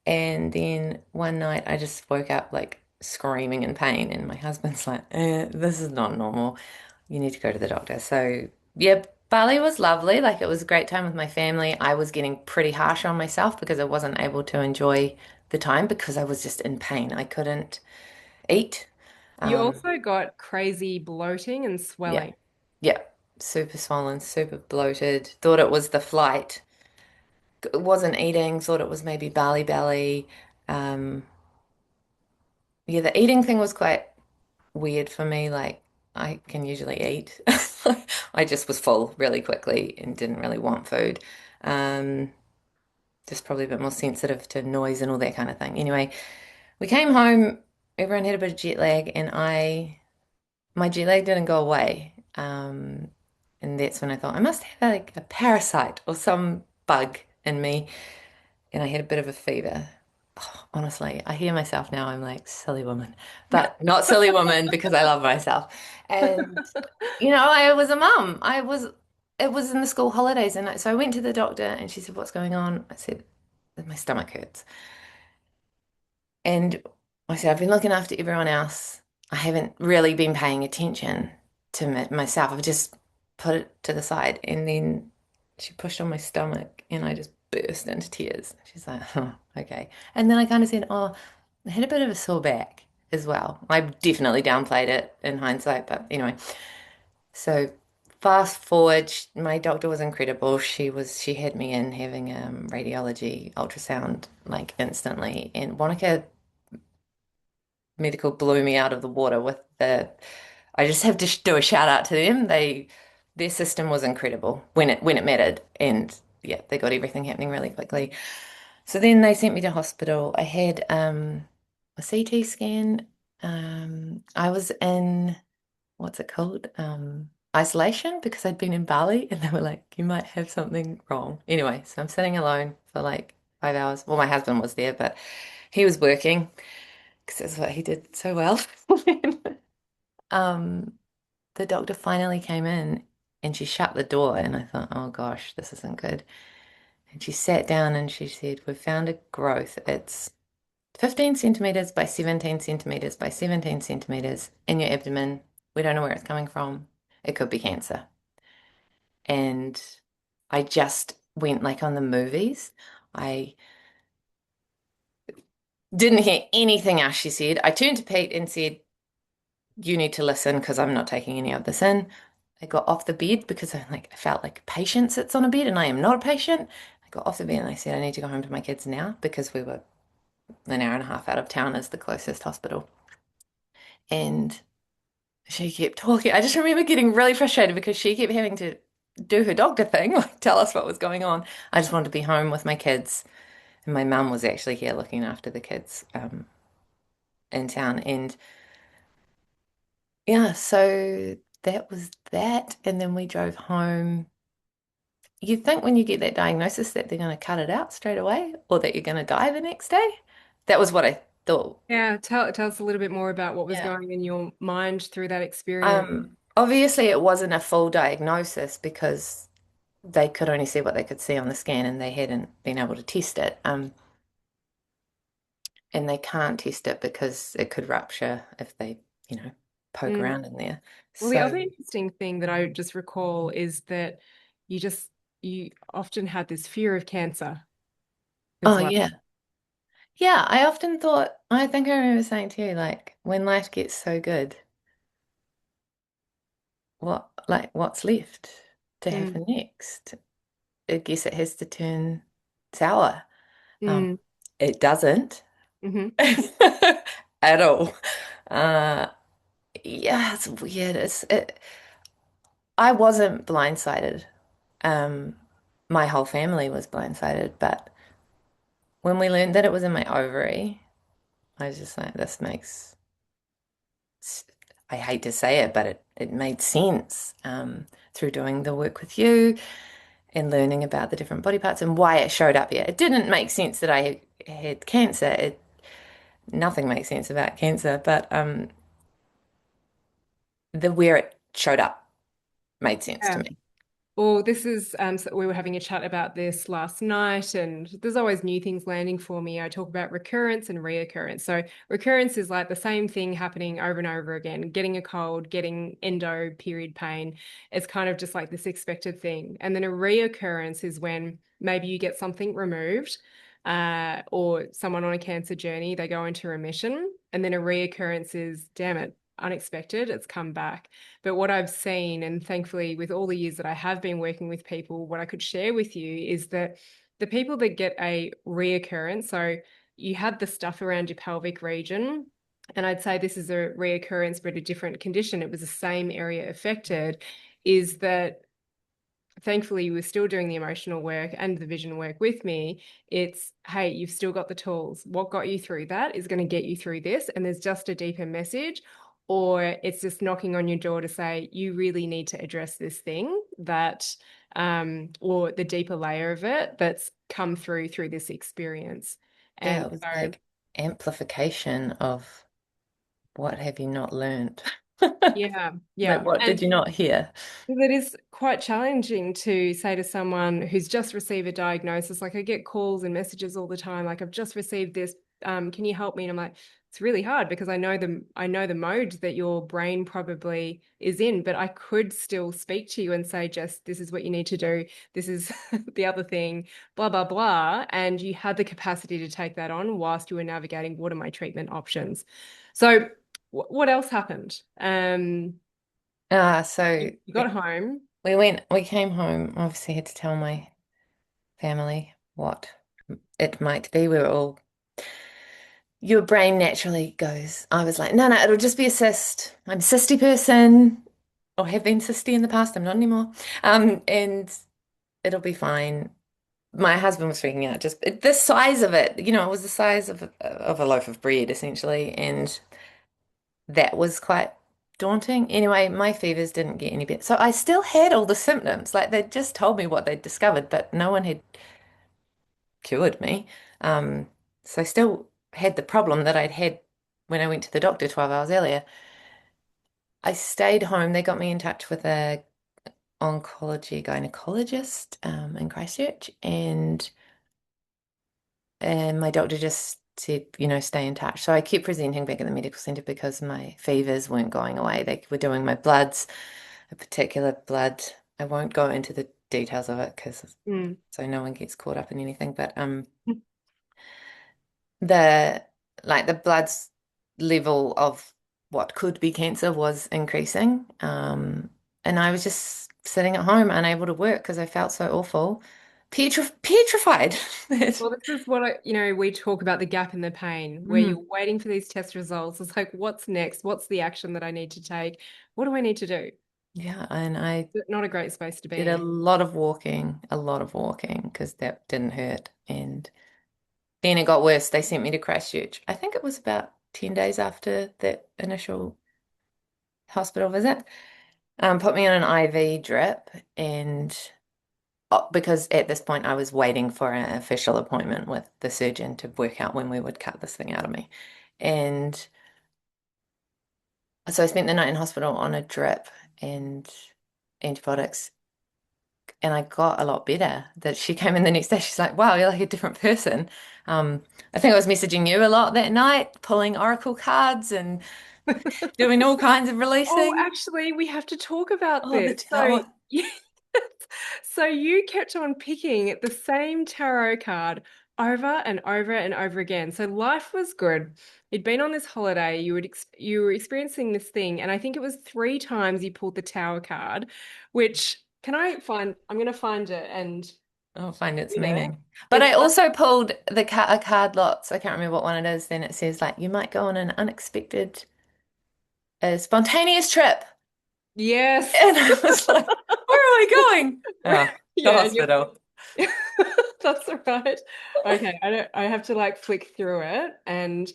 And then one night I just woke up like screaming in pain, and my husband's like, this is not normal. You need to go to the doctor. So, yeah, Bali was lovely. Like, it was a great time with my family. I was getting pretty harsh on myself because I wasn't able to enjoy the time because I was just in pain. I couldn't eat. You Um, also got crazy bloating and yeah, swelling. yeah, super swollen, super bloated. Thought it was the flight. Wasn't eating, thought it was maybe Bali belly. Um, yeah, the eating thing was quite weird for me. Like, I can usually eat. I just was full really quickly and didn't really want food. Um, just probably a bit more sensitive to noise and all that kind of thing. Anyway, we came home, everyone had a bit of jet lag, and my jet lag didn't go away. And that's when I thought I must have like a parasite or some bug in me. And I had a bit of a fever. Oh, honestly, I hear myself now, I'm like, silly woman, but not silly woman because I love myself. And, I was a mum. It was in the school holidays. And so I went to the doctor and she said, what's going on? I said, my stomach hurts. And I said, I've been looking after everyone else. I haven't really been paying attention to myself. I've just put it to the side. And then she pushed on my stomach and I just burst into tears. She's like, oh, okay. And then I kind of said, oh, I had a bit of a sore back as well. I definitely downplayed it in hindsight, but anyway. So fast forward, my doctor was incredible. She had me in having radiology, ultrasound like instantly. And Monica Medical blew me out of the water with I just have to do a shout out to them. Their system was incredible when it mattered, and yeah, they got everything happening really quickly. So then they sent me to hospital. I had a CT scan. I was in what's it called? Isolation because I'd been in Bali, and they were like, "You might have something wrong." Anyway, so I'm sitting alone for like 5 hours. Well, my husband was there, but he was working because that's what he did so well. Um, the doctor finally came in and she shut the door, and I thought, oh gosh, this isn't good. And she sat down and she said, we've found a growth. It's 15 centimeters by 17 centimeters by 17 centimeters in your abdomen. We don't know where it's coming from. It could be cancer. And I just went like on the movies. I didn't hear anything else she said. I turned to Pete and said, you need to listen because I'm not taking any of this in. I got off the bed because I felt like a patient sits on a bed and I am not a patient. I got off the bed and I said, I need to go home to my kids now because we were an hour and a half out of town as the closest hospital. And she kept talking. I just remember getting really frustrated because she kept having to do her doctor thing, like tell us what was going on. I just wanted to be home with my kids. And my mum was actually here looking after the kids in town. And yeah, so that was that. And then we drove home. You'd think when you get that diagnosis that they're going to cut it out straight away or that you're going to die the next day. That was what I thought. Yeah, tell us a little bit more about what was Yeah. going in your mind through that experience. Obviously it wasn't a full diagnosis because they could only see what they could see on the scan and they hadn't been able to test it. And they can't test it because it could rupture if they, poke Mm. around in there. Well, the other So, interesting thing that I just recall is that you just you often had this fear of cancer as oh well. yeah. Yeah, I often thought, I think I remember saying to you, like, when life gets so good, what's left to Mm. happen next? I guess it has to turn sour. Um, Mm. it doesn't. Hmm. at all. Uh, yeah, it's weird. I wasn't blindsided. Um, my whole family was blindsided, but when we learned that it was in my ovary, I was just like, this makes, I hate to say it, but it made sense through doing the work with you and learning about the different body parts and why it showed up here. It didn't make sense that I had cancer. Nothing makes sense about cancer, but the where it showed up made sense to Yeah. me. Well, this is so we were having a chat about this last night, and there's always new things landing for me. I talk about recurrence and reoccurrence. So recurrence is like the same thing happening over and over again, getting a cold, getting endo period pain. It's kind of just like this expected thing. And then a reoccurrence is when maybe you get something removed, or someone on a cancer journey, they go into remission, and then a reoccurrence is, damn it, unexpected, it's come back. But what I've seen, and thankfully, with all the years that I have been working with people, what I could share with you is that the people that get a reoccurrence, so you had the stuff around your pelvic region, and I'd say this is a reoccurrence, but a different condition, it was the same area affected, is that thankfully you were still doing the emotional work and the vision work with me. It's, hey, you've still got the tools. What got you through that is going to get you through this, and there's just a deeper message. Or it's just knocking on your door to say you really need to address this thing that or the deeper layer of it that's come through this experience. Yeah, And it was so like amplification of what have you not learned? yeah, Like, yeah. what did And you not hear? that is quite challenging to say to someone who's just received a diagnosis. Like I get calls and messages all the time, like I've just received this. Can you help me? And I'm like, it's really hard because I know the mode that your brain probably is in, but I could still speak to you and say, Jess, this is what you need to do. This is the other thing, blah, blah, blah. And you had the capacity to take that on whilst you were navigating what are my treatment options. So what else happened? So You got home. we came home, obviously had to tell my family what it might be. We were all, your brain naturally goes, I was like, no, no, it'll just be a cyst. I'm a cysty person, or have been cysty in the past. I'm not anymore. And it'll be fine. My husband was freaking out. Just the size of it, it was the size of a loaf of bread, essentially, and that was quite daunting. Anyway, my fevers didn't get any better. So I still had all the symptoms. Like they just told me what they'd discovered, but no one had cured me. Um, so I still had the problem that I'd had when I went to the doctor 12 hours earlier. I stayed home. They got me in touch with a oncology gynecologist in Christchurch, and my doctor just said, stay in touch. So I kept presenting back at the medical centre because my fevers weren't going away. They were doing my bloods, a particular blood. I won't go into the details of it because Mm. so no one gets caught up in anything. But the the blood's level of what could be cancer was increasing. And I was just sitting at home unable to work because I felt so awful, petrified. Well, this is what we talk about the gap in the pain where Mm. you're waiting for these test results. It's like, what's next? What's the action that I need to take? What do I need to do? Yeah, and I Not a great space to did be in. a lot of walking because that didn't hurt. And then it got worse. They sent me to Christchurch. I think it was about 10 days after that initial hospital visit. Put me on an IV drip and because at this point I was waiting for an official appointment with the surgeon to work out when we would cut this thing out of me. And so I spent the night in hospital on a drip and antibiotics, and I got a lot better. That she came in the next day, she's like, wow, you're like a different person. I think I was messaging you a lot that night, pulling oracle cards and doing all kinds of Oh, releasing. actually, we have to talk about Oh, the this. So, tower. so you kept on picking the same tarot card over and over and over again. So life was good. You'd been on this holiday. You were experiencing this thing, and I think it was three times you pulled the Tower card. Which can I find? I'm going to find it and I'll find its You know, meaning. But I it's like, also pulled a card lots. I can't remember what one it is. Then it says like you might go on an unexpected, spontaneous trip. yes. And I was like, where are we going? Oh, the Yeah, hospital. that's right. Okay, I have to like flick through it and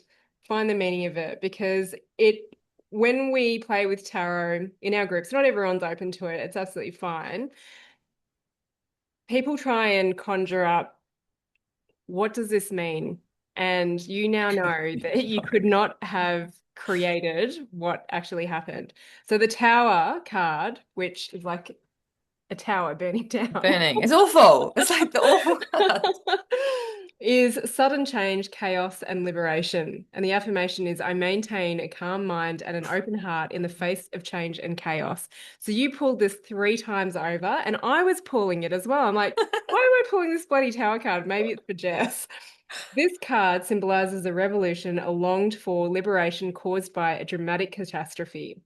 find the meaning of it because it when we play with tarot in our groups, not everyone's open to it. It's absolutely fine. People try and conjure up what does this mean? And you now know that you could not have created what actually happened. So the Tower card, which is like a tower burning down, Burning. It's awful. It's like the awful card. is sudden change, chaos, and liberation. And the affirmation is I maintain a calm mind and an open heart in the face of change and chaos. So you pulled this three times over, and I was pulling it as well. I'm like, why am I pulling this bloody tower card? Maybe it's for Jess. This card symbolizes a revolution, a longed for liberation caused by a dramatic catastrophe.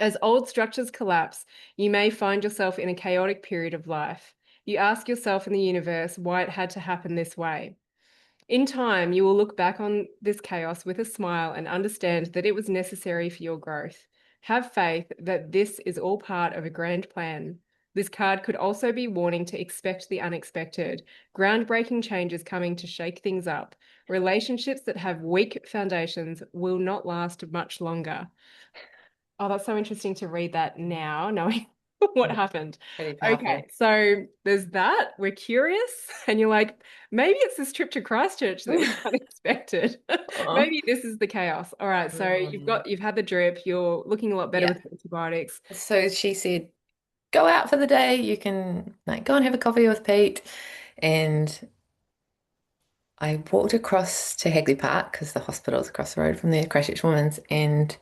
As old structures collapse, you may find yourself in a chaotic period of life. You ask yourself and the universe why it had to happen this way. In time, you will look back on this chaos with a smile and understand that it was necessary for your growth. Have faith that this is all part of a grand plan. This card could also be warning to expect the unexpected. Groundbreaking changes coming to shake things up. Relationships that have weak foundations will not last much longer. Oh, that's so interesting to read that now, knowing what happened. Pretty Okay, powerful. so there's that. We're curious, and you're like, maybe it's this trip to Christchurch that was unexpected. Oh. Maybe this is the chaos. All right, so Mm. you've had the drip, you're looking a lot better Yeah. with antibiotics. So she said, go out for the day. You can like go and have a coffee with Pete. And I walked across to Hagley Park because the hospital's across the road from there, Christchurch Women's, and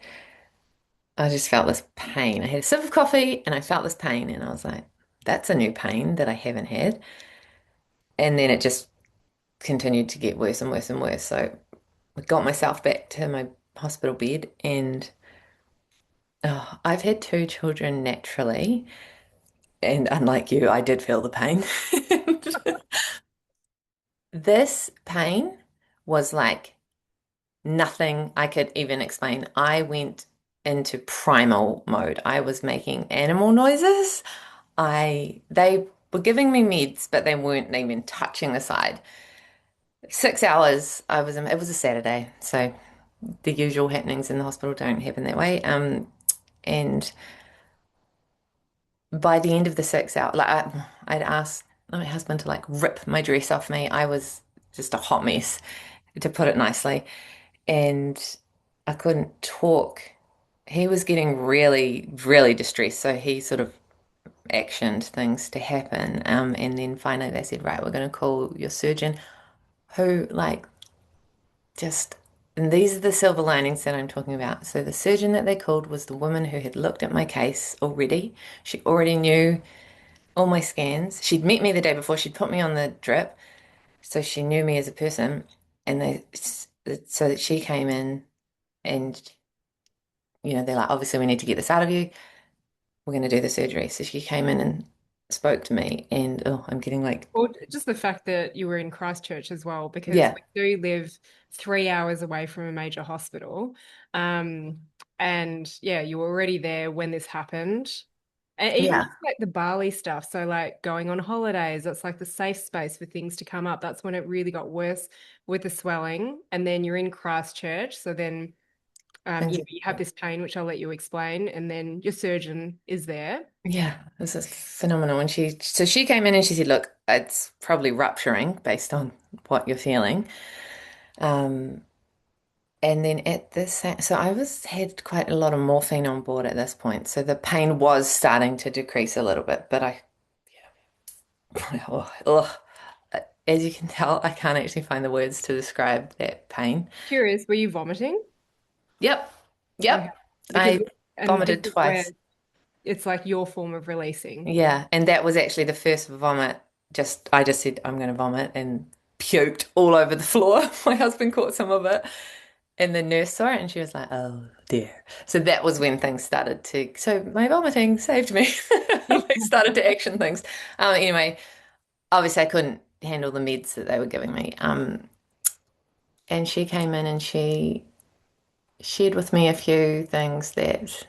I just felt this pain. I had a sip of coffee and I felt this pain, and I was like, that's a new pain that I haven't had. And then it just continued to get worse and worse and worse. So I got myself back to my hospital bed, and oh, I've had two children naturally. And unlike you, I did feel the pain. This pain was like nothing I could even explain. I went into primal mode. I was making animal noises. They were giving me meds, but they weren't even touching the side. 6 hours I was in, it was a Saturday, so the usual happenings in the hospital don't happen that way. And by the end of the 6 hour, like I'd asked my husband to like rip my dress off me. I was just a hot mess, to put it nicely. And I couldn't talk. He was getting really, really distressed. So he sort of actioned things to happen. And then finally they said, right, we're going to call your surgeon, who like just, and these are the silver linings that I'm talking about. So the surgeon that they called was the woman who had looked at my case already. She already knew all my scans. She'd met me the day before. She'd put me on the drip. So she knew me as a person. And so that she came in and, they're like, obviously we need to get this out of you. We're going to do the surgery. So she came in and spoke to me, and oh, I'm getting like, Or just the fact that you were in Christchurch as well, because yeah, we do live 3 hours away from a major hospital. Um, and yeah, you were already there when this happened. And even yeah, just like the Bali stuff, so like going on holidays, that's like the safe space for things to come up. That's when it really got worse with the swelling. And then you're in Christchurch, so then things yeah, are you have different. this pain, which I'll let you explain, and then your surgeon is there. Yeah, this is phenomenal. And she came in and she said, look, it's probably rupturing based on what you're feeling. Um, and then at this, so had quite a lot of morphine on board at this point. So the pain was starting to decrease a little bit, but oh, ugh. As you can tell, I can't actually find the words to describe that pain. Curious, were you vomiting? Yep. Okay. Yep. Because, I and this vomited is where twice. it's like your form of releasing. Yeah. And that was actually the first vomit. I just said, I'm going to vomit and puked all over the floor. My husband caught some of it. And the nurse saw it and she was like, oh dear. So that was when things started so my vomiting saved me. I started to action things. Anyway, obviously I couldn't handle the meds that they were giving me. And she came in and she shared with me a few things that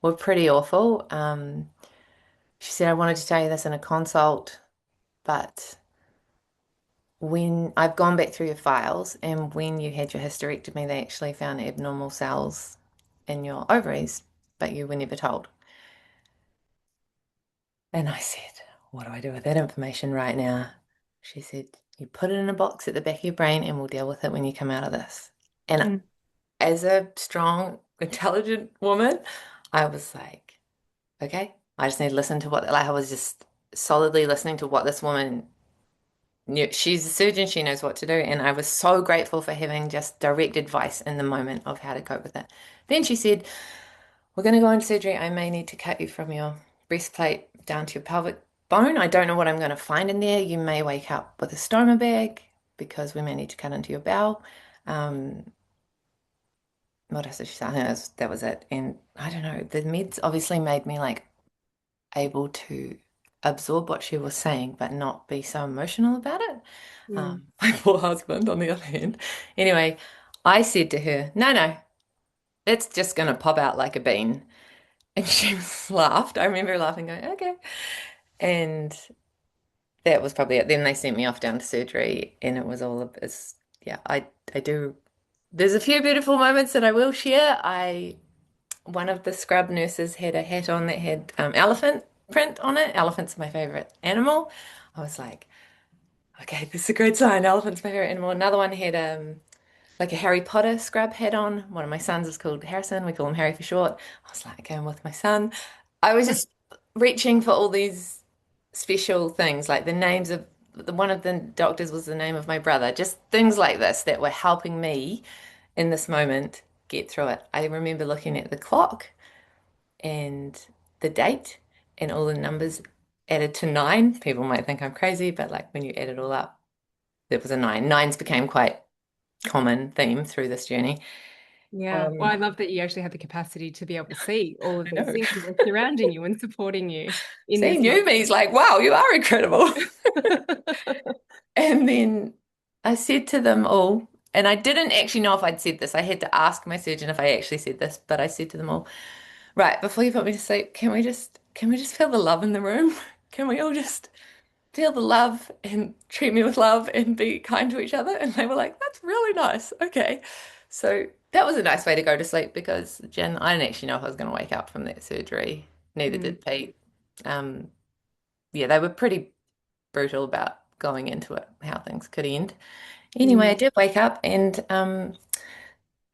were pretty awful. She said, I wanted to tell you this in a consult, but when I've gone back through your files, and when you had your hysterectomy, they actually found abnormal cells in your ovaries, but you were never told. And I said, what do I do with that information right now? She said, you put it in a box at the back of your brain and we'll deal with it when you come out of this. And Mm. as a strong, intelligent woman, I was like, okay, I just need to listen to what, like, I was just solidly listening to what this woman knew. She's a surgeon, she knows what to do. And I was so grateful for having just direct advice in the moment of how to cope with it. Then she said, we're going to go into surgery. I may need to cut you from your breastplate down to your pelvic bone. I don't know what I'm going to find in there. You may wake up with a stoma bag because we may need to cut into your bowel. Um, what else did she say? I think that was it. And I don't know. The meds obviously made me like able to absorb what she was saying, but not be so emotional about it. Mm. My poor husband, on the other hand. Anyway, I said to her, no, no, it's just going to pop out like a bean. And she laughed. I remember laughing, going, okay. And that was probably it. Then they sent me off down to surgery, and it was all of it's yeah, I do. There's a few beautiful moments that I will share. I One of the scrub nurses had a hat on that had elephant print on it. Elephant's my favorite animal. I was like, okay, this is a great sign. Elephant's my favorite animal. Another one had like a Harry Potter scrub hat on. One of my sons is called Harrison. We call him Harry for short. I was like, okay, I'm with my son. I was just reaching for all these special things, like the names of one of the doctors was the name of my brother, just things like this that were helping me in this moment get through it. I remember looking at the clock and the date and all the numbers added to nine. People might think I'm crazy, but like when you add it all up, there was a nine. Nines became quite common theme through this journey. Yeah. Well, Um, I love that you actually have the capacity to be able to see all of I these know. things that are surrounding you and supporting you in Seeing this you moment. me's like, wow, you are incredible. And then I said to them all, and I didn't actually know if I'd said this. I had to ask my surgeon if I actually said this, but I said to them all, right, before you put me to sleep, can we just feel the love in the room? Can we all just feel the love and treat me with love and be kind to each other? And they were like, that's really nice. Okay. So that was a nice way to go to sleep because Jen, I didn't actually know if I was going to wake up from that surgery. Neither Mm. did Pete. Um, yeah, they were pretty brutal about going into it, how things could end. Anyway, I Mm. did wake up and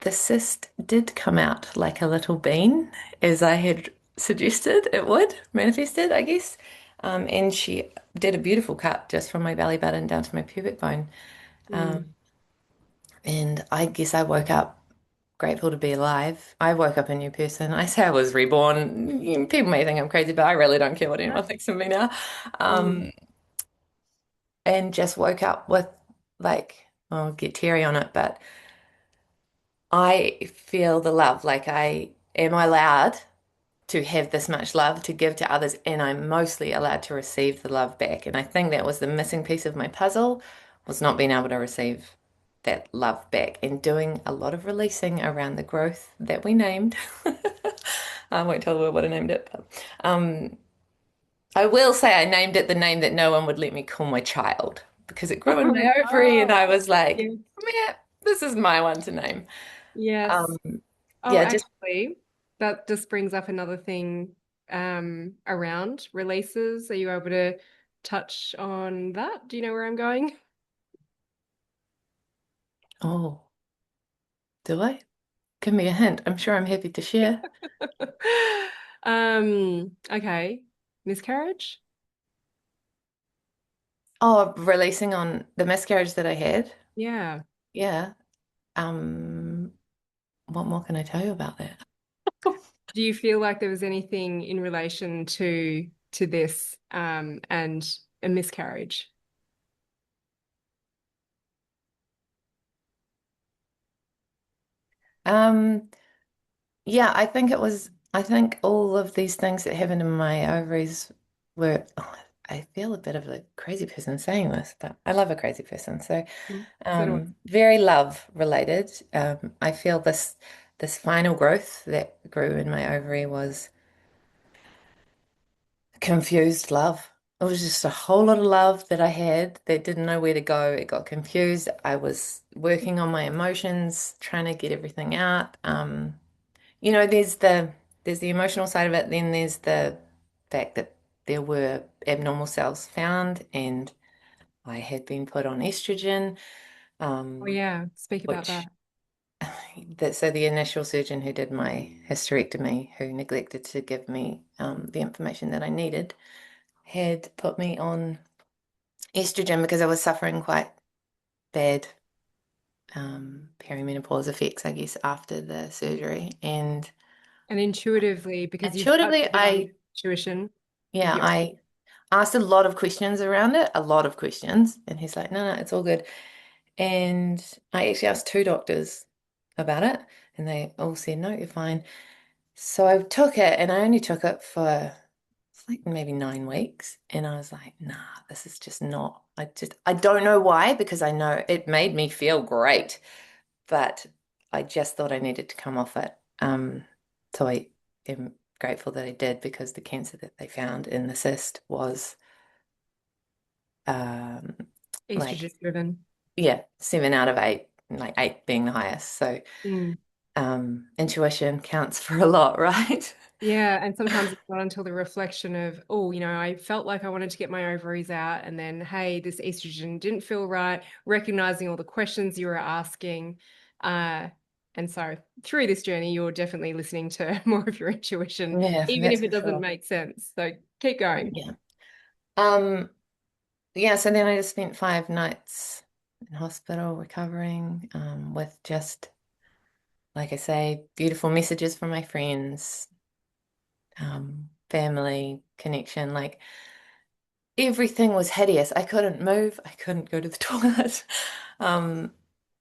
the cyst did come out like a little bean, as I had suggested it would, manifested, I guess. And she did a beautiful cut just from my belly button down to my pubic bone. Mm. And I guess I woke up grateful to be alive. I woke up a new person. I say I was reborn. People may think I'm crazy, but I really don't care what anyone thinks of me now. Mm. Um, and just woke up with like, I'll get teary on it, but I feel the love. Like I am allowed to have this much love to give to others, and I'm mostly allowed to receive the love back. And I think that was the missing piece of my puzzle, was not being able to receive that love back and doing a lot of releasing around the growth that we named. I won't tell the world what I named it, but I will say I named it the name that no one would let me call my child because it grew in my ovary, and Oh, I was like, yes. yeah, this is my one to name. Yes. Um, Oh, yeah, just actually, that just brings up another thing around releases. Are you able to touch on that? Do you know where I'm going? oh, do I? Give me a hint. I'm sure I'm happy to share. Okay. Miscarriage? Oh, releasing on the miscarriage that I had. Yeah. Yeah. Um, what more can I tell you about that? Do you feel like there was anything in relation to this and a miscarriage? Um, yeah, I think all of these things that happened in my ovaries were, I feel a bit of a crazy person saying this, but I love a crazy person. So, Mm. So do I. very love related. I feel this final growth that grew in my ovary was confused love. It was just a whole lot of love that I had that didn't know where to go. It got confused. I was working on my emotions, trying to get everything out. There's the emotional side of it, then there's the fact that there were abnormal cells found and I had been put on estrogen, Oh um, yeah, speak about which that. so the initial surgeon who did my hysterectomy, who neglected to give me the information that I needed, had put me on estrogen because I was suffering quite bad perimenopause effects, I guess, after the surgery. And And intuitively, because you've touched intuitively, a bit on intuition with yeah, your I asked a lot of questions around it, a lot of questions. And he's like, no, no, it's all good. And I actually asked two doctors about it, and they all said, no, you're fine. So I took it, and I only took it for it's like maybe 9 weeks. And I was like, nah, this is just not, I don't know why, because I know it made me feel great, but I just thought I needed to come off it. So I am grateful that I did because the cancer that they found in the cyst was um, like, estrogen driven. yeah, 7 out of 8, like 8 being the highest. So Mm. intuition counts for a lot, right? Yeah, and sometimes it's not until the reflection of, oh, I felt like I wanted to get my ovaries out, and then, hey, this estrogen didn't feel right, recognizing all the questions you were asking. Uh, and so through this journey, you're definitely listening to more of your intuition, Yeah, even that's if it for doesn't sure. make sense. So keep going. Yeah. Um, yeah, so then I just spent 5 nights in hospital recovering, with just, like I say, beautiful messages from my friends, family, connection. Like everything was hideous. I couldn't move. I couldn't go to the toilet. Um,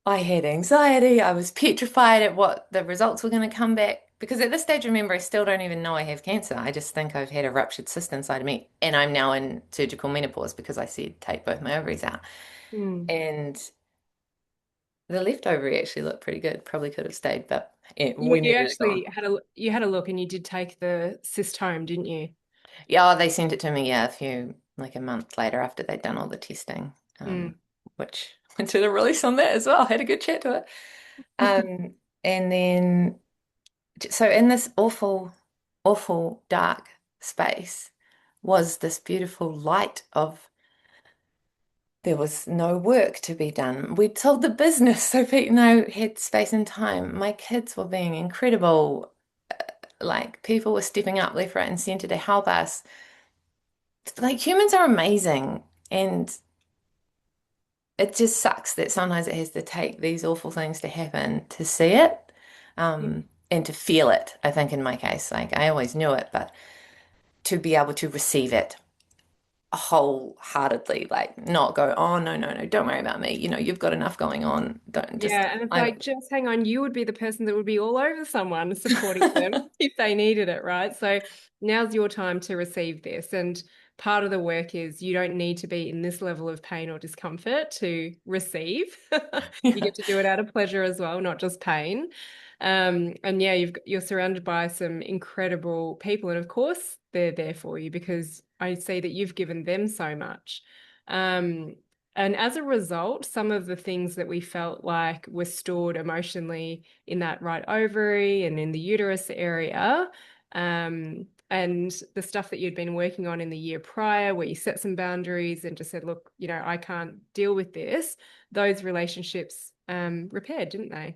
I had anxiety. I was petrified at what the results were going to come back. Because at this stage, remember, I still don't even know I have cancer. I just think I've had a ruptured cyst inside of me. And I'm now in surgical menopause because I said take both my ovaries out. Mm. And the left ovary actually looked pretty good. Probably could have stayed, but You, we you needed it gone. actually had a look, and you did take the cyst home, didn't you? Yeah, they sent it to me, yeah, like a month later after they'd done all the testing, Mm. which went to the release on that as well. Had a good chat to it. And then, so in this awful, awful dark space was this beautiful light of there was no work to be done. We'd sold the business, so Pete and I had space and time. My kids were being incredible. Like people were stepping up left, right, and center to help us. Like humans are amazing. And it just sucks that sometimes it has to take these awful things to happen to see it, and to feel it. I think in my case, like I always knew it, but to be able to receive it wholeheartedly, like not go, oh no, no, no, don't worry about me. You've got enough going on. Don't just Yeah, and it's I like, just hang on, you would be the person that would be all over someone supporting them if they needed it, right? So now's your time to receive this. And part of the work is you don't need to be in this level of pain or discomfort to receive. You yeah. get to do it out of pleasure as well, not just pain. And yeah, you're surrounded by some incredible people. And of course, they're there for you because I see that you've given them so much. Um, and as a result, some of the things that we felt like were stored emotionally in that right ovary and in the uterus area, and the stuff that you'd been working on in the year prior, where you set some boundaries and just said, look, I can't deal with this, those relationships repaired, didn't they?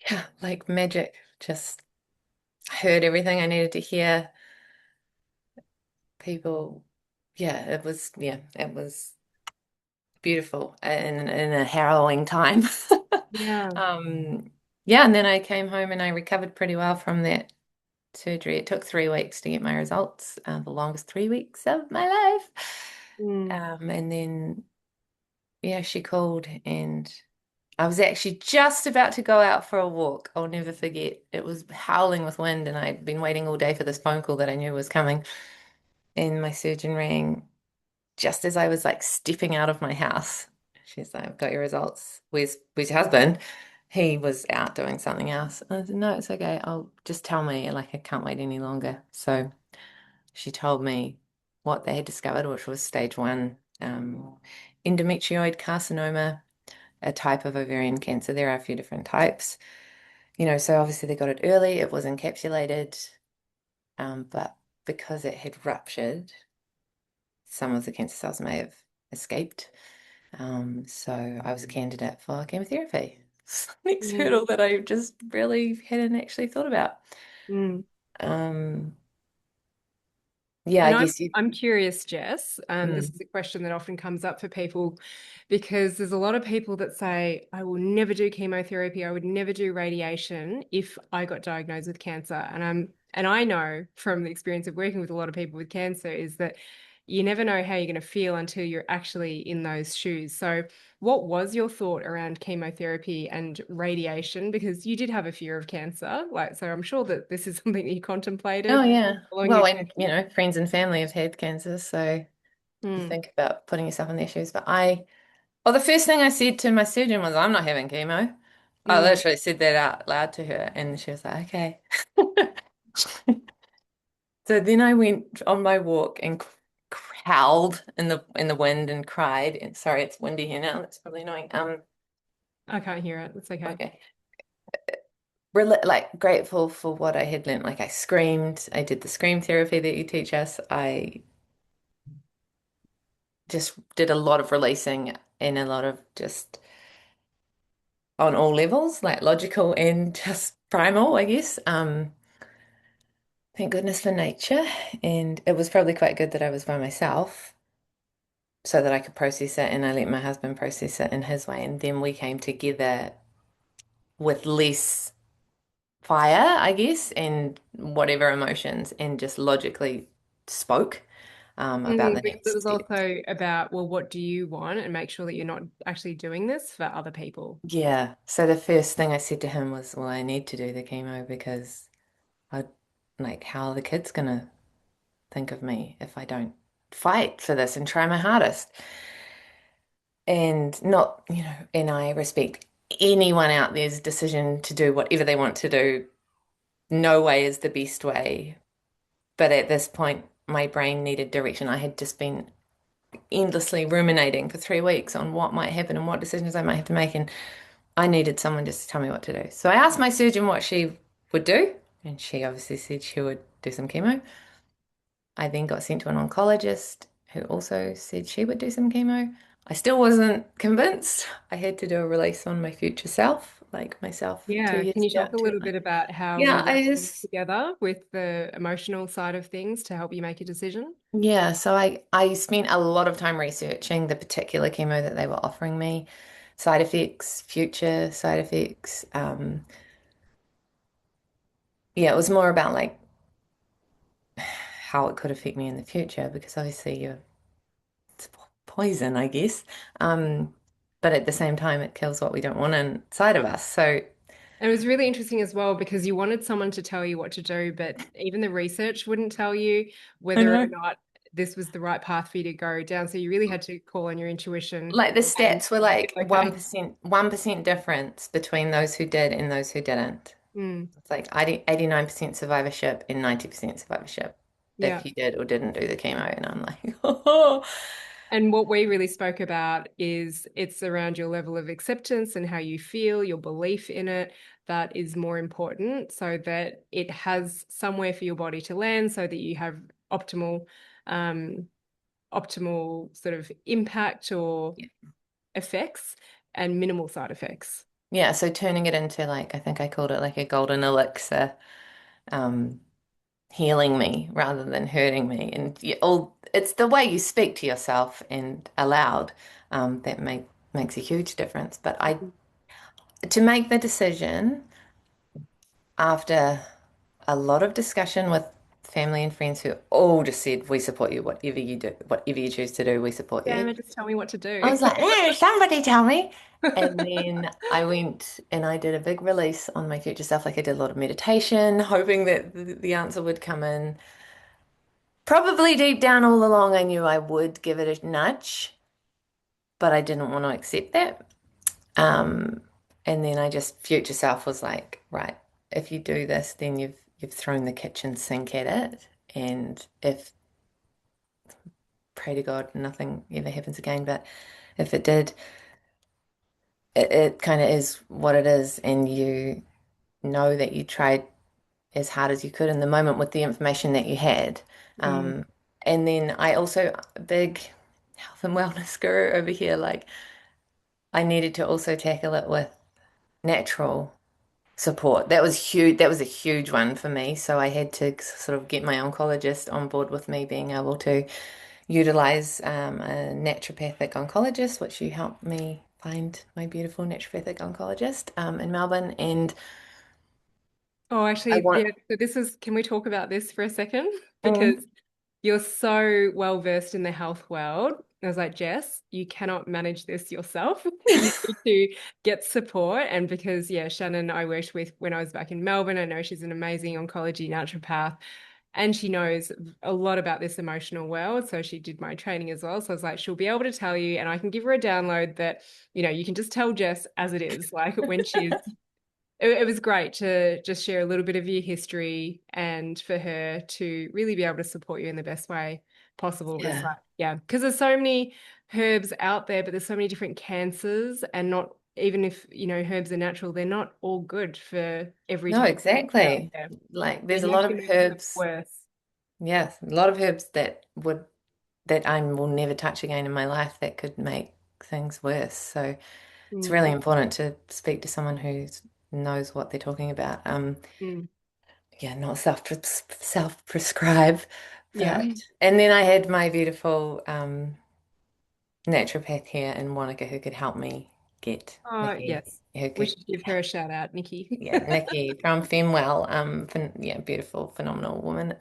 Yeah, like magic. Just heard everything I needed to hear. People, yeah, it was beautiful in a harrowing time. Yeah. Um, yeah, and then I came home and I recovered pretty well from that surgery. It took 3 weeks to get my results, the longest 3 weeks of my life. Mm. And then, yeah, she called and I was actually just about to go out for a walk. I'll never forget. It was howling with wind and I'd been waiting all day for this phone call that I knew was coming. And my surgeon rang just as I was like stepping out of my house, she's like, I've got your results. Where's your husband? He was out doing something else. I said, no, it's okay. I'll just tell me. Like, I can't wait any longer. So she told me what they had discovered, which was stage one endometrioid carcinoma, a type of ovarian cancer. There are a few different types. So obviously they got it early. It was encapsulated, but because it had ruptured, some of the cancer cells may have escaped. So I was a candidate for chemotherapy. Next Mm. hurdle that I just really hadn't actually thought about. Mm. Um, yeah, I And guess you. I'm curious, Jess. This Mm, is a question that often comes up for people because there's a lot of people that say, I will never do chemotherapy, I would never do radiation if I got diagnosed with cancer. And I know from the experience of working with a lot of people with cancer is that you never know how you're going to feel until you're actually in those shoes. So what was your thought around chemotherapy and radiation? Because you did have a fear of cancer, so I'm sure that this is something that you oh contemplated yeah. along your Well, and friends and family have had cancer, so you journey. think about putting yourself in their shoes. Well, the first thing I said to my surgeon was, I'm not having chemo. I Mm. literally said that out loud to her, and she was like, okay. So then I went on my walk and howled in the wind and cried. And sorry, it's windy here now. That's probably annoying. I can't hear it. It's okay. Okay. Like grateful for what I had learned. Like I screamed. I did the scream therapy that you teach us. I just did a lot of releasing and a lot of just on all levels, like logical and just primal, I guess. Thank goodness for nature. And it was probably quite good that I was by myself so that I could process it and I let my husband process it in his way. And then we came together with less fire, I guess, and whatever emotions, and just logically spoke about the Because it next was step. also about, well, what do you want? And make sure that you're not actually doing this for other people. Yeah. So the first thing I said to him was, well, I need to do the chemo because I like, how are the kids gonna think of me if I don't fight for this and try my hardest? And not, and I respect anyone out there's decision to do whatever they want to do. No way is the best way. But at this point, my brain needed direction. I had just been endlessly ruminating for 3 weeks on what might happen and what decisions I might have to make. And I needed someone just to tell me what to do. So I asked my surgeon what she would do. And she obviously said she would do some chemo. I then got sent to an oncologist who also said she would do some chemo. I still wasn't convinced. I had to do a release on my future self, like myself two Yeah. Can years you talk down a to little bit about how yeah, you I worked just together with the emotional side of things to help you make a decision? yeah, so I spent a lot of time researching the particular chemo that they were offering me, side effects, future side effects. Yeah, it was more about like how it could affect me in the future because obviously it's poison, I guess. Um, but at the same time, it kills what we don't want inside of us. So And it was really interesting as well because you wanted someone to tell you what to do, but even the research wouldn't tell you I whether or know. not this was the right path for you to go down. So you really had to call on your intuition. Like the And stats were like it's okay. 1% difference between those who did and those who didn't. Mm, It's like 89% survivorship and 90% survivorship yeah. if you did or didn't do the chemo. And I'm like, oh, And what we really spoke about is it's around your level of acceptance and how you feel, your belief in it, that is more important so that it has somewhere for your body to land so that you have optimal um, optimal sort of impact or effects and minimal side effects. yeah. So turning it into like, I think I called it like a golden elixir, um, healing me rather than hurting me. And it's the way you speak to yourself and aloud, that makes a huge difference. But to make the decision after a lot of discussion with family and friends who all just said, we support you, whatever you do, whatever you choose to do, we support Yeah, you. but just tell me what to I do. was like, somebody tell me. And then I went and I did a big release on my future self. Like I did a lot of meditation, hoping that the answer would come in. Probably deep down all along, I knew I would give it a nudge, but I didn't want to accept that. Um, and then I just, future self was like, right, if you do this, then you've thrown the kitchen sink at it. And if, pray to God, nothing ever happens again, but if it did, it kind of is what it is. And you know that you tried as hard as you could in the moment with the information that you had. Mm. Um, and then I also, big health and wellness guru over here, like I needed to also tackle it with natural support. That was huge. That was a huge one for me. So I had to sort of get my oncologist on board with me being able to utilize a naturopathic oncologist, which you helped me find my beautiful naturopathic oncologist in Melbourne. And Oh, I actually, want, yeah. So this is, can we talk about this for a second? Because mm, you're so well versed in the health world. I was like, Jess, you cannot manage this yourself. You need to get support. And because, yeah, Shannon, I worked with when I was back in Melbourne. I know she's an amazing oncology naturopath and she knows a lot about this emotional world. So she did my training as well. So I was like, she'll be able to tell you, and I can give her a download that, you can just tell Jess as it is, like when she's it was great to just share a little bit of your history and for her to really be able to support you in the best way possible. It's yeah. like, yeah, because there's so many herbs out there, but there's so many different cancers, and not even if, herbs are natural, they're not all good for every No, type of cancer out exactly. there. Like So there's a you lot actually of make stuff herbs. worse. Yes, a lot of herbs that I will never touch again in my life that could make things worse. So it's Mm, really important to speak to someone who knows what they're talking about. mm. Yeah, not self-prescribe, Yeah. but and then I had my beautiful naturopath here in Wanaka who could help me get Oh, Nikki, yes. who We could should give her a shout out, Nikki. yeah, Nikki from Femwell, yeah, beautiful, phenomenal woman.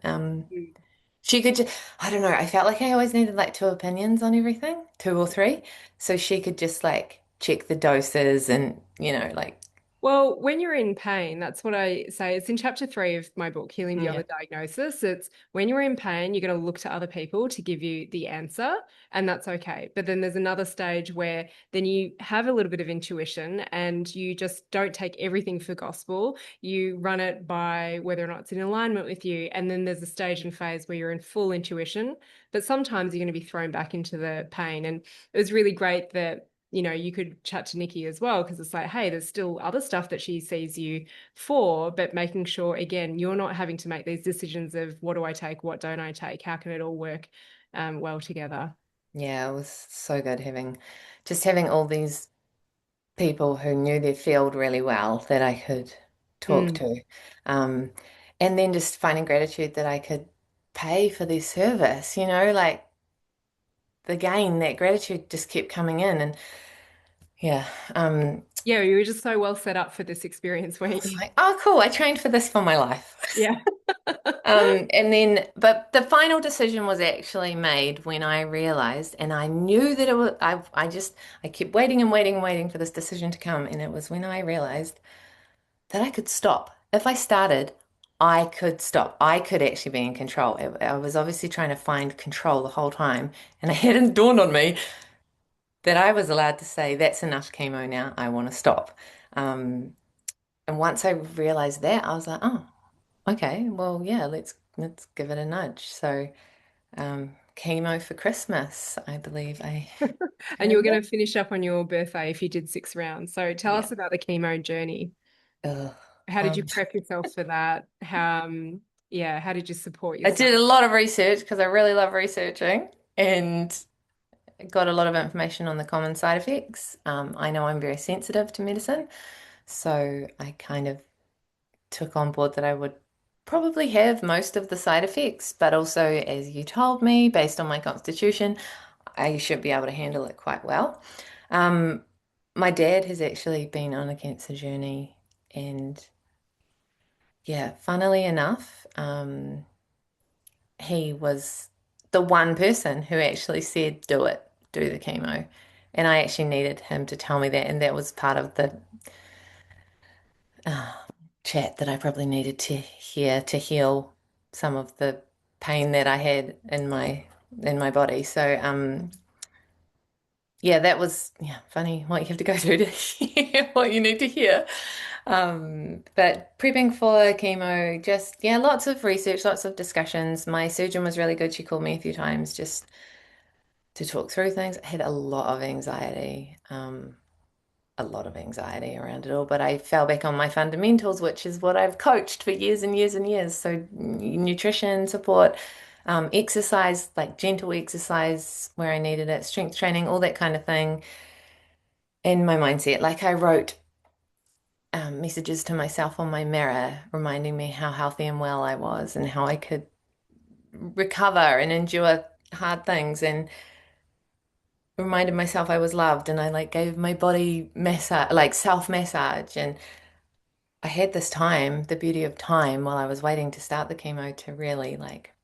Mm. She could just, I don't know, I felt like I always needed like two opinions on everything, two or three. So she could just like check the doses and, like, Well, when you're in pain, that's what I say. It's in chapter 3 of my book, Healing Beyond yeah, the Diagnosis. It's when you're in pain, you're going to look to other people to give you the answer, and that's okay. But then there's another stage where then you have a little bit of intuition and you just don't take everything for gospel. You run it by whether or not it's in alignment with you. And then there's a stage and phase where you're in full intuition, but sometimes you're going to be thrown back into the pain. And it was really great that you could chat to Nikki as well, because it's like, hey, there's still other stuff that she sees you for, but making sure, again, you're not having to make these decisions of what do I take, what don't I take, how can it all work well together. yeah, it was so good having all these people who knew their field really well that I could talk Mm. to. Um, and then just finding gratitude that I could pay for their service, like that gratitude just kept coming in. And yeah, Yeah, you were just so well set up for this experience, I weren't was you? like, oh, cool, I trained for this for my life. Yeah. But the final decision was actually made when I realized, and I knew that it was, I kept waiting and waiting and waiting for this decision to come. And it was when I realized that I could stop. If I started, I could stop. I could actually be in control. I was obviously trying to find control the whole time. And it hadn't dawned on me that I was allowed to say, that's enough chemo now. I want to stop. Um, and once I realized that, I was like, oh, okay, well, yeah, let's give it a nudge. So, chemo for Christmas, I believe I And you had were going it. to finish up on your birthday if you did 6 rounds. So tell Yeah. us about the chemo journey. Ugh. How did you Um, prep yourself for that? Yeah, how did you support I yourself? did a lot of research because I really love researching and got a lot of information on the common side effects. I know I'm very sensitive to medicine, so I kind of took on board that I would probably have most of the side effects, but also, as you told me, based on my constitution, I should be able to handle it quite well. Um, my dad has actually been on a cancer journey, and yeah, funnily enough, he was the one person who actually said, do it, do the chemo. And I actually needed him to tell me that, and that was part of the uh, chat that I probably needed to hear to heal some of the pain that I had in my body. So yeah, that was yeah, funny what you have to go through to hear what you need to hear. But prepping for chemo, just yeah, lots of research, lots of discussions. My surgeon was really good. She called me a few times just to talk through things. I had a lot of anxiety around it all, but I fell back on my fundamentals, which is what I've coached for years and years and years. So nutrition support, exercise, like gentle exercise where I needed it, strength training, all that kind of thing. And my mindset, like I wrote messages to myself on my mirror, reminding me how healthy and well I was and how I could recover and endure hard things and reminded myself I was loved and I like gave my body massage like self massage and I had this time, the beauty of time while I was waiting to start the chemo to really like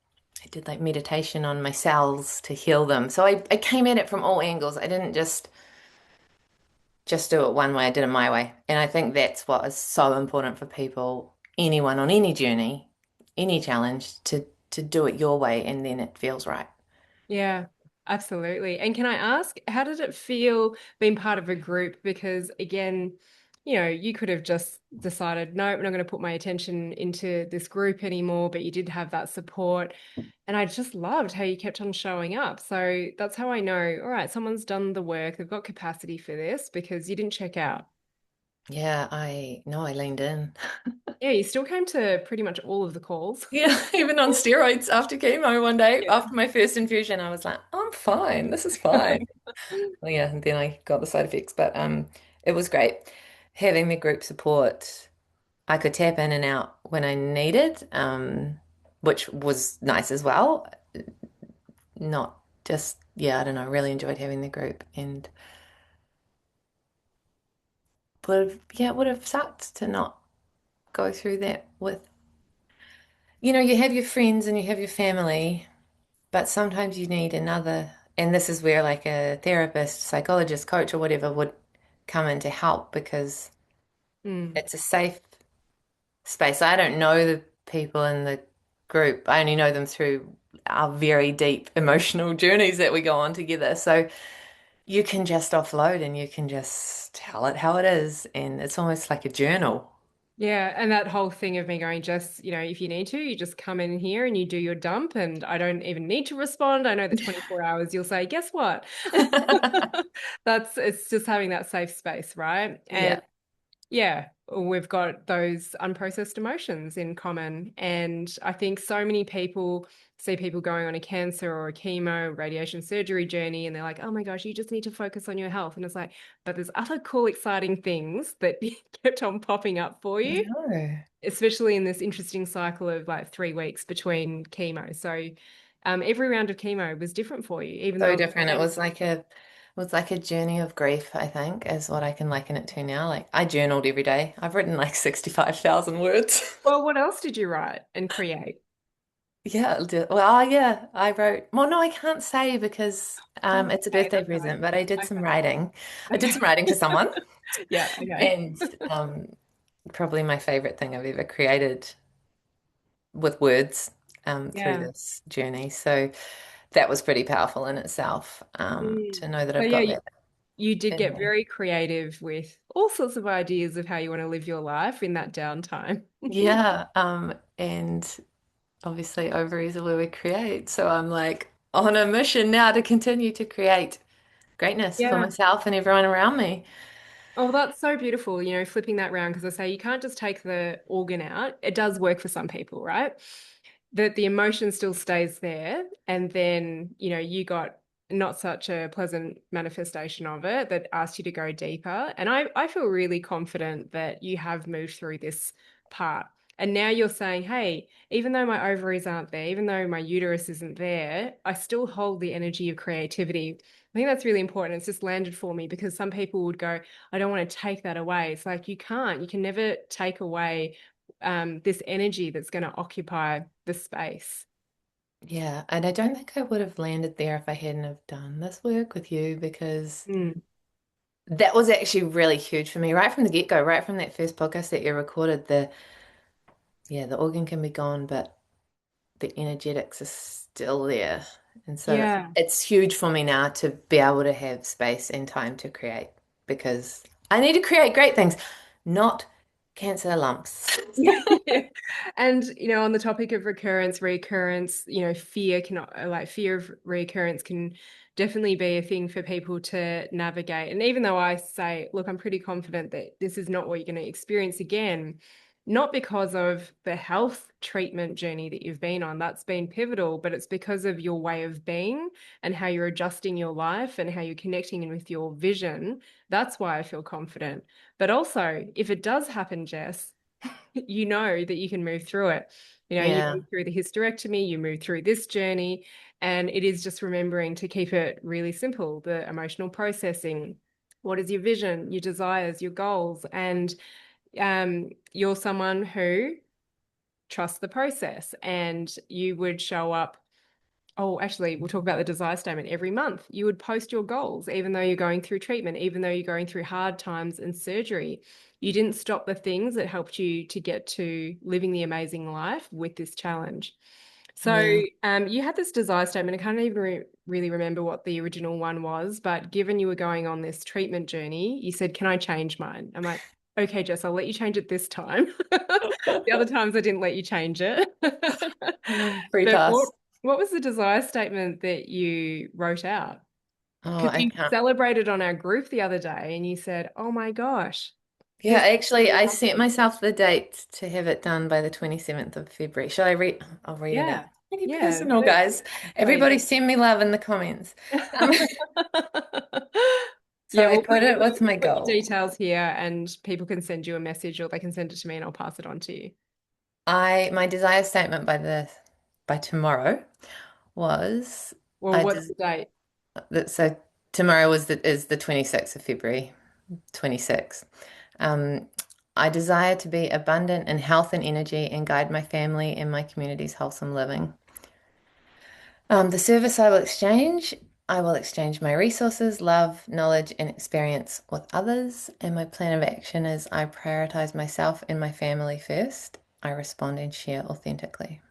I did like meditation on my cells to heal them. So I came at it from all angles. I didn't just do it one way, I did it my way. And I think that's what is so important for people, anyone on any journey, any challenge, to do it your way and then it feels right. Yeah, absolutely. And can I ask, how did it feel being part of a group? Because again, you could have just decided, no, I'm not going to put my attention into this group anymore, but you did have that support. And I just loved how you kept on showing up. So that's how I know, all right, someone's done the work, they've got capacity for this because you didn't check out. Yeah, I know I leaned in. Yeah, you still came to pretty much all of the calls. Yeah, even on steroids after chemo one day, Yeah. after my first infusion, I was like, I'm fine. This is fine. Well, yeah, and then I got the side effects, but it was great having the group support. I could tap in and out when I needed, which was nice as well. Not just, yeah, I don't know, really enjoyed having the group and it would have sucked to not go through that with, you have your friends and you have your family, but sometimes you need another, and this is where like a therapist, psychologist, coach, or whatever would come in to help because Mm. it's a safe space. I don't know the people in the group. I only know them through our very deep emotional journeys that we go on together. So you can just offload and you can just tell it how it is. And it's almost like a journal. Yeah, and that whole thing of me going, just, if you need to, you just come in here and you do your dump, and I don't even need to respond. I know the 24 hours you'll say, guess what? It's just having that safe space, right? And Yeah. yeah, we've got those unprocessed emotions in common. And I think so many people see people going on a cancer or a chemo, radiation surgery journey, and they're like, oh my gosh, you just need to focus on your health. And it's like, but there's other cool, exciting things that kept on popping up for I you, know. especially in this interesting cycle of like 3 weeks between chemo. So every round of chemo was different for you, even though So it was different. the same. It was like a journey of grief, I think, is what I can liken it to now. Like I journaled every day. I've written like 65,000 words. Well, what else did you write and create? Yeah, well, yeah, I wrote. Well, no, I can't say because Oh, it's a okay, birthday that's fine. present, but I did some Okay. writing. I did Okay. some writing to someone, Yeah, okay. and probably my favorite thing I've ever created with words through Yeah. this journey. So that was pretty powerful in itself Mm. to know that So I've yeah, got you, that you did in get me. very creative with all sorts of ideas of how you want to live your life in that downtime. Yeah, and obviously ovaries are where we create. So I'm like on a mission now to continue to create greatness for Yeah. myself and everyone around me. Oh, that's so beautiful, flipping that round because I say you can't just take the organ out. It does work for some people, right? That the emotion still stays there. And then, you got not such a pleasant manifestation of it that asked you to go deeper. And I feel really confident that you have moved through this part. And now you're saying, hey, even though my ovaries aren't there, even though my uterus isn't there, I still hold the energy of creativity. I think that's really important. It's just landed for me because some people would go, I don't want to take that away. It's like you can't. You can never take away this energy that's going to occupy the space. Yeah, and I don't think I would have landed there if I hadn't have done this work with you because Mm. that was actually really huge for me right from the get-go, right from that first podcast that you recorded. The organ can be gone, but the energetics are still there. And so Yeah. it's huge for me now to be able to have space and time to create because I need to create great things, not cancer lumps. Yeah. And, on the topic of recurrence, fear fear of recurrence can definitely be a thing for people to navigate. And even though I say, look, I'm pretty confident that this is not what you're going to experience again, not because of the health treatment journey that you've been on, that's been pivotal, but it's because of your way of being and how you're adjusting your life and how you're connecting in with your vision. That's why I feel confident. But also, if it does happen, Jess, you know that you can move through it. You Yeah, move through the hysterectomy, you move through this journey, and it is just remembering to keep it really simple, the emotional processing. What is your vision, your desires, your goals? And you're someone who trusts the process and you would show up. Oh, actually, we'll talk about the desire statement every month. You would post your goals, even though you're going through treatment, even though you're going through hard times and surgery. You didn't stop the things that helped you to get to living the amazing life with this challenge. So, yeah. you had this desire statement. I can't even really remember what the original one was, but given you were going on this treatment journey, you said, "Can I change mine?" I'm like, "Okay, Jess, I'll let you change it this time." The other times I didn't let you change it. Free But pass. what was the desire statement that you wrote out? Oh, Because I you can't. celebrated on our group the other day and you said, "Oh my gosh, Yeah, this actually, really I set happened." myself the date to have it done by the 27th of February. Shall I read? I'll read it out. Yeah. Pretty Yeah. personal, guys. Please. Everybody send me love in the comments. Um, so Yeah, I we'll put it with my put your goal. details here and people can send you a message or they can send it to me and I'll pass it on to you. My desire statement by tomorrow was Well, I what's des the date? so tomorrow is the 26th of February, 26. Um, I desire to be abundant in health and energy and guide my family and my community's wholesome living. The service I will exchange my resources, love, knowledge, and experience with others. And my plan of action is I prioritize myself and my family first. I respond and share authentically.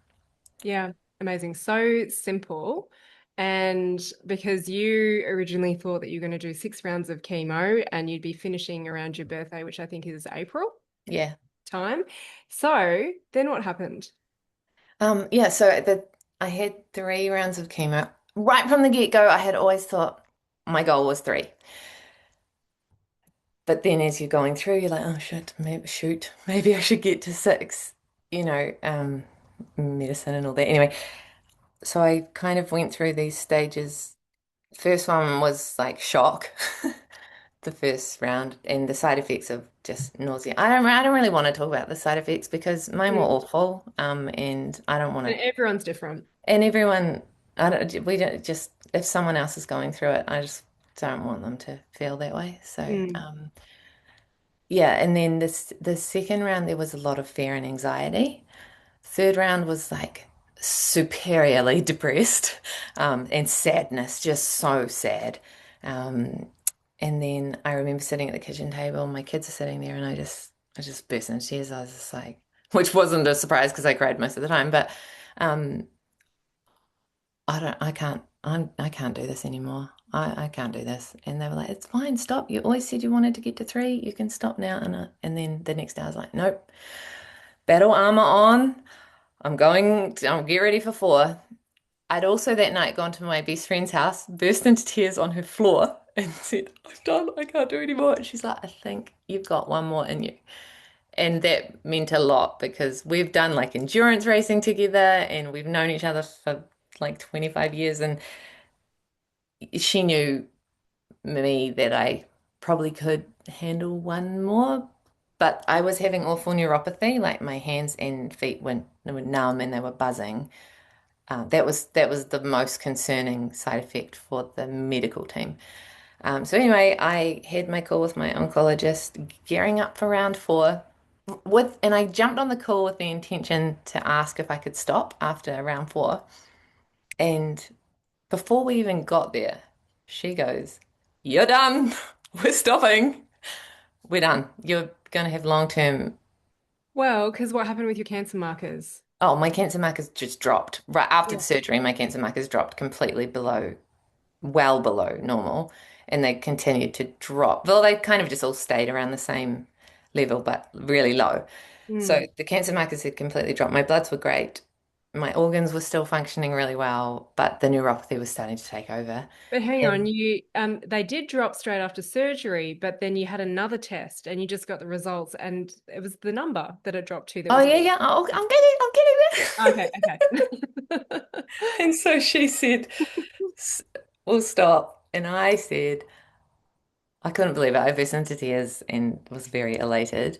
Yeah, amazing. So simple. And because you originally thought that you're going to do 6 rounds of chemo and you'd be finishing around your birthday, which I think is April Yeah. time. So then what happened? Yeah, I had 3 rounds of chemo. Right from the get-go, I had always thought my goal was three. But then as you're going through, you're like, oh maybe I should get to six, medicine and all that. Anyway, so I kind of went through these stages. First one was like shock, the first round, and the side effects of just nausea. I don't really want to talk about the side effects because mine were Mm. awful. And I don't want And to. everyone's different. And everyone, I don't. We don't just if someone else is going through it, I just don't want them to feel that way. So, Mm. yeah. And then the second round, there was a lot of fear and anxiety. Third round was like superiorly depressed, and sadness, just so sad. Um, and then I remember sitting at the kitchen table, my kids are sitting there, and I just burst into tears. I was just like, which wasn't a surprise because I cried most of the time, but um, I can't do this anymore. I can't do this. And they were like, it's fine, stop. You always said you wanted to get to three. You can stop now. And then the next day I was like, nope, battle armor on. I'll get ready for four. I'd also that night gone to my best friend's house, burst into tears on her floor, and said, I'm done. I can't do anymore. And she's like, I think you've got one more in you. And that meant a lot because we've done like endurance racing together and we've known each other for like 25 years. And she knew me that I probably could handle one more. But I was having awful neuropathy, like my hands and feet were numb and they were buzzing. That was the most concerning side effect for the medical team. So anyway, I had my call with my oncologist, gearing up for round four. And I jumped on the call with the intention to ask if I could stop after round four. And before we even got there, she goes, "You're done. We're stopping. We're done. You're going to have long-term." Well, because what happened with your cancer markers? Oh, my cancer markers just dropped. Right after the Yeah. surgery, my cancer markers dropped completely below, well below normal. And they continued to drop. Well, they kind of just all stayed around the same level, but really low. So Mm. the cancer markers had completely dropped. My bloods were great. My organs were still functioning really well, but the neuropathy was starting to take over. But hang on, And you they did drop straight after surgery, but then you had another test and you just got the results and it was the number that it dropped to that oh was yeah, yeah. Oh, I'm getting okay, there. okay. And so she said, We'll stop." And I said, I couldn't believe it. I burst into tears and was very elated.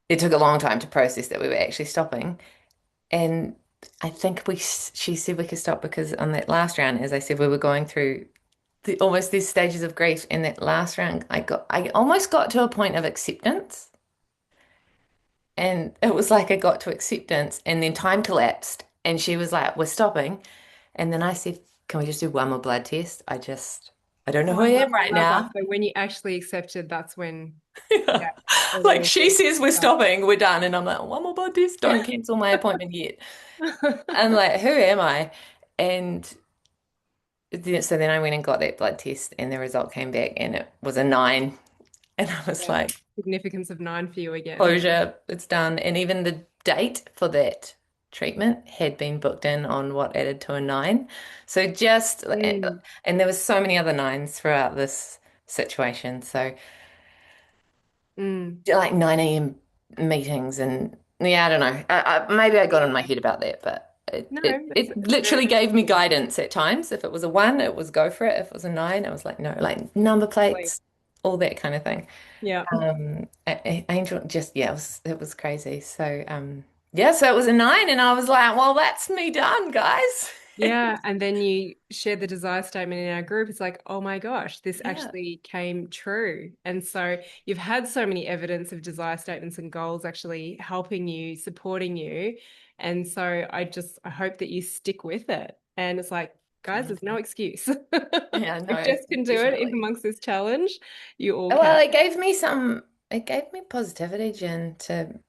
It took a long time to process that we were actually stopping. And I think she said we could stop because on that last round, as I said, we were going through almost these stages of grief. In that last round, I almost got to a point of acceptance. And it was like I got to acceptance and then time collapsed. And she was like, we're stopping. And then I said, can we just do one more blood test? I don't know Oh, who I am I right love that. now. So when you actually accepted, that's when, Yeah. yeah, it Like all she says, we're started. stopping, we're done. And I'm like, one more blood test, don't cancel my appointment yet. I'm like, who am I? And so then I went and got that blood test and the result came back and it was a 9. And I was Yeah. like, Significance of 9 for you again. closure, it's done. And even the date for that treatment had been booked in on what added to a 9. So just, Mm. and there was so many other nines throughout this situation. So Mm. like 9 a.m. meetings and yeah, I don't know. Maybe I got in my head about that, but No, it it's very literally gave me reasonable. guidance at times. If it was a 1, it was go for it. If it was a 9, it was like no, like number Like, plates, all that kind of thing. yeah. Angel just yeah, it was crazy. So yeah, so it was a 9 and I was like, well, that's me done, guys. Yeah, and then you shared the desire statement in our group. It's like, oh my gosh, this Yeah, actually came true. And so you've had so many evidence of desire statements and goals actually helping you, supporting you. And so I hope that you stick with it. And it's like, guys, there's no absolutely. excuse. Yeah, If no, Jess can do it, even definitely. amongst this challenge, you all can. Well, it gave me positivity, Jen, to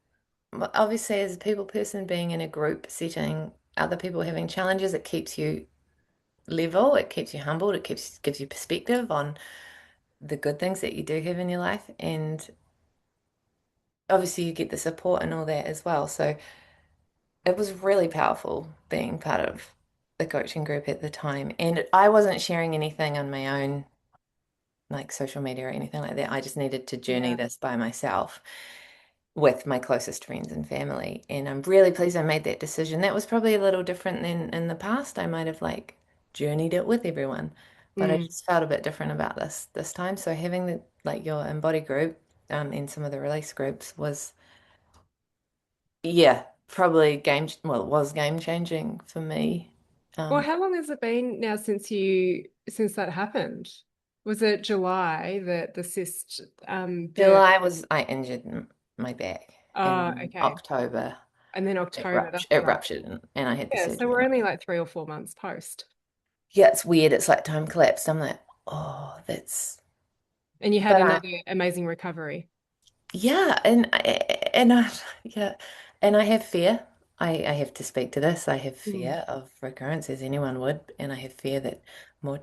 well, obviously as a people person being in a group setting, other people having challenges, it keeps you level, it keeps you humbled, gives you perspective on the good things that you do have in your life. And obviously you get the support and all that as well. So it was really powerful being part of the coaching group at the time. And I wasn't sharing anything on my own, like social media or anything like that. I just needed to journey Yeah. this by myself with my closest friends and family. And I'm really pleased I made that decision. That was probably a little different than in the past. I might have like journeyed it with everyone, but I Mm. just felt a bit different about this time. So having the like your embody group and some of the release groups was yeah, probably well, it was game changing for me. Well, Um, how long has it been now since that happened? Was it July that the cyst burst? July was I injured my back, and Oh, then okay. October And then October, that's it right. ruptured, and I had the Yeah, so surgery. we're only like 3 or 4 months post. Yeah, it's weird. It's like time collapsed. I'm like, oh, that's. And you had But I, another amazing recovery. yeah, yeah, and I have fear. I have to speak to this. I have Mm. fear of recurrence, as anyone would, and I have fear that more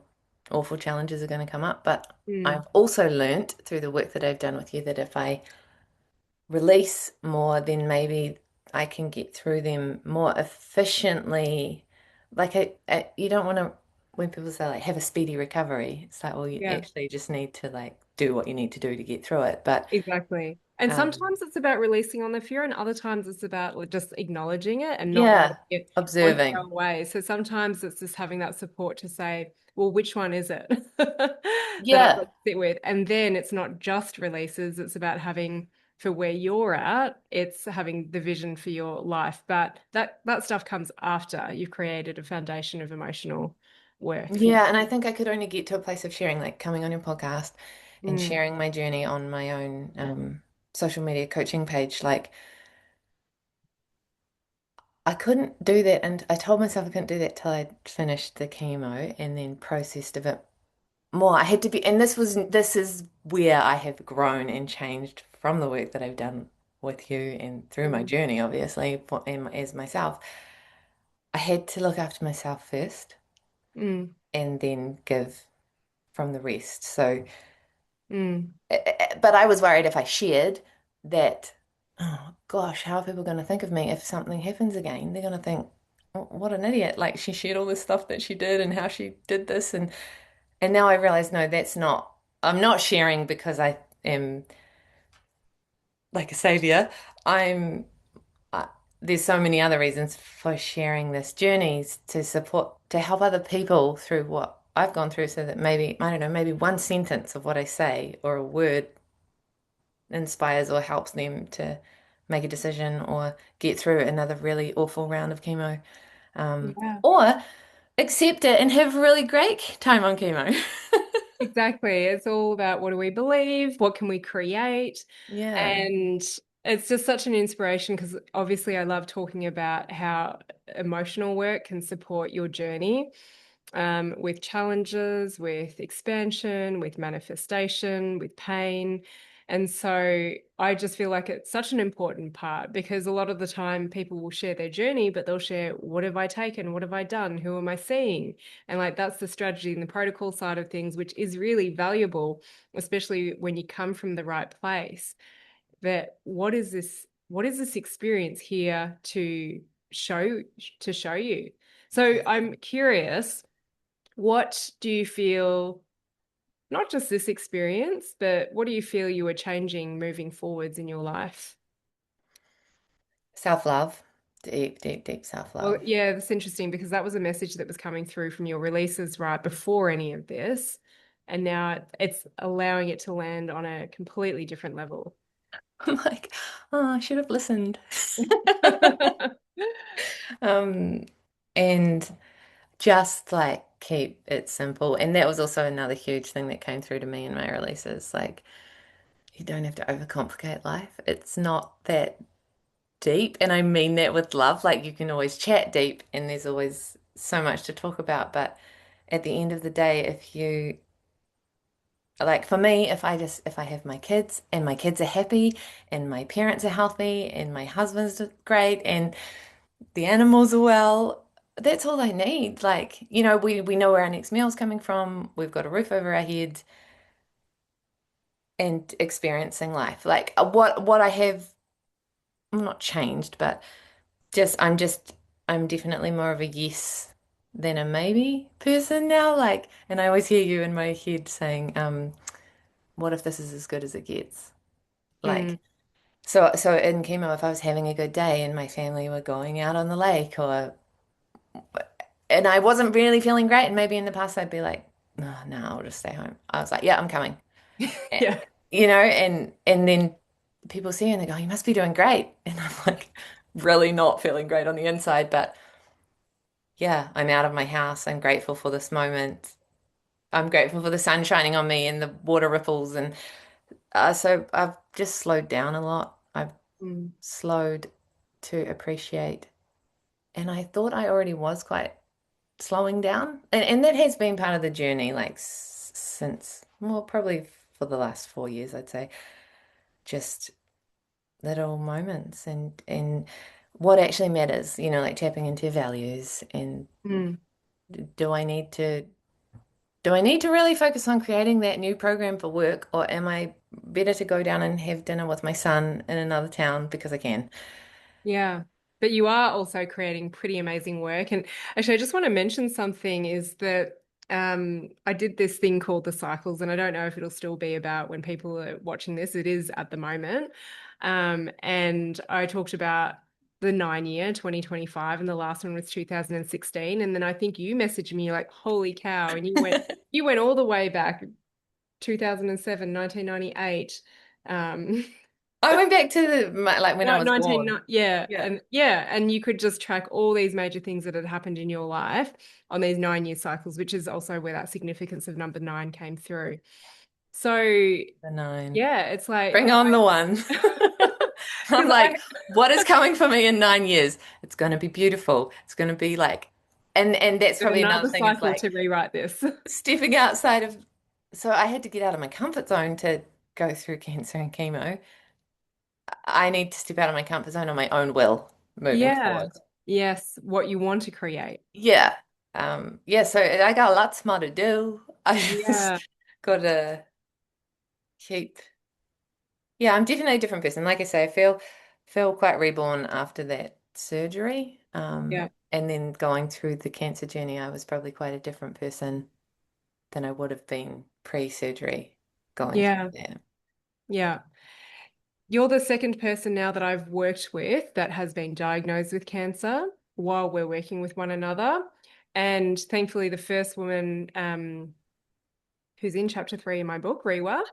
awful challenges are going to come up. But Mm. I've also learnt through the work that I've done with you that if I release more, then maybe I can get through them more efficiently. Like you don't want to, when people say like have a speedy recovery, it's like, well, you Yeah. actually just need to like do what you need to do to get through it. But Exactly. And um, sometimes it's about releasing on the fear, and other times it's about like, just acknowledging it and not letting yeah, it want to go observing. away. So sometimes it's just having that support to say, well, which one is it that I've got Yeah. to sit with? And then it's not just releases, it's about having for where you're at, it's having the vision for your life. But that stuff comes after you've created a foundation of emotional work. Yeah, and I think I could only get to a place of sharing, like coming on your podcast and Mm. sharing my journey on my own social media coaching page. Like I couldn't do that, and I told myself I couldn't do that till I'd finished the chemo and then processed a bit more. I had to be, and this is where I have grown and changed from the work that I've done with you and through my Mm, journey, obviously, and as myself, I had to look after myself first mm, and then give from the rest. So, mm. but I was worried if I shared that, oh gosh, how are people going to think of me if something happens again? They're going to think, "Oh, what an idiot. Like she shared all this stuff that she did and how she did this. And now I realize, no, I'm not sharing because I am like a savior. I'm, uh, there's so many other reasons for sharing this journeys to support, to help other people through what I've gone through so that maybe, I don't know, maybe one sentence of what I say or a word inspires or helps them to make a decision or get through another really awful round of chemo. Yeah. Or accept it and have a really great time on chemo. Exactly. It's all about what do we believe? What can we create? Yeah. And it's just such an inspiration because obviously I love talking about how emotional work can support your journey with challenges, with expansion, with manifestation, with pain. And so I just feel like it's such an important part because a lot of the time people will share their journey, but they'll share, what have I taken? What have I done? Who am I seeing? And like that's the strategy and the protocol side of things, which is really valuable, especially when you come from the right place. That what is this experience here show to show you? So I'm curious, what do you feel, not just this experience, but what do you feel you were changing moving forwards in your life? Self-love, deep, deep, deep Well, self-love. yeah, that's interesting because that was a message that was coming through from your releases right before any of this. And now it's allowing it to land on a completely different level. I'm like, oh, I should have listened. Um, and just like keep it simple. And that was also another huge thing that came through to me in my releases. Like, you don't have to overcomplicate life. It's not that deep. And I mean that with love. Like, you can always chat deep and there's always so much to talk about. But at the end of the day, if you like for me, if I have my kids and my kids are happy and my parents are healthy and my husband's great and the animals are well, that's all I need. Like, we know where our next meal's coming from, we've got a roof over our heads and experiencing life. Like what I have, I'm not changed, but I'm definitely more of a yes than a maybe person now. Like, and I always hear you in my head saying, what if this is as good as it gets? Mm, Like, so in chemo, if I was having a good day and my family were going out on the lake and I wasn't really feeling great, and maybe in the past I'd be like, no, I'll just stay home. I was like, yeah, I'm coming. Eh, yeah. and then people see you and they go, you must be doing great. And I'm like, really not feeling great on the inside, but yeah, I'm out of my house. I'm grateful for this moment. I'm grateful for the sun shining on me and the water ripples. And so I've just slowed down a lot. I've Mm, slowed to appreciate. And I thought I already was quite slowing down. And that has been part of the journey, like since, well, probably for the last 4 years, I'd say. Just little moments and what actually matters, like tapping into values and mm. do I need to do I need to really focus on creating that new program for work, or am I better to go down and have dinner with my son in another town because I can? Yeah. But you are also creating pretty amazing work. And actually, I just want to mention something is that I did this thing called the cycles, and I don't know if it'll still be about when people are watching this. It is at the moment. And I talked about the 9 year, 2025, and the last one was 2016. And then I think you messaged me like, holy cow, and you went all the way back, 2007, 1998. Um, I went back to like when I No, was born. yeah, Yeah. and you could just track all these major things that had happened in your life on these 9 year cycles, which is also where that significance of number nine came through. So The nine. yeah, it's like Bring on the one. I'm because like, what is coming for me in 9 years? It's going to be beautiful. It's going to be like, and that's probably another another thing is cycle like to rewrite this. stepping outside of. So I had to get out of my comfort zone to go through cancer and chemo. I need to step out of my comfort zone on my own will moving Yeah. forward. Yes, what you want to create. Yeah. Yeah, so I got lots more to do. I Yeah. just gotta keep. Yeah, I'm definitely a different person. Like I say, I feel quite reborn after that surgery. Yeah. And then going through the cancer journey, I was probably quite a different person than I would have been pre-surgery going through Yeah. that. Yeah. You're the second person now that I've worked with that has been diagnosed with cancer while we're working with one another. And thankfully, the first woman who's in chapter 3 in my book, Rewa,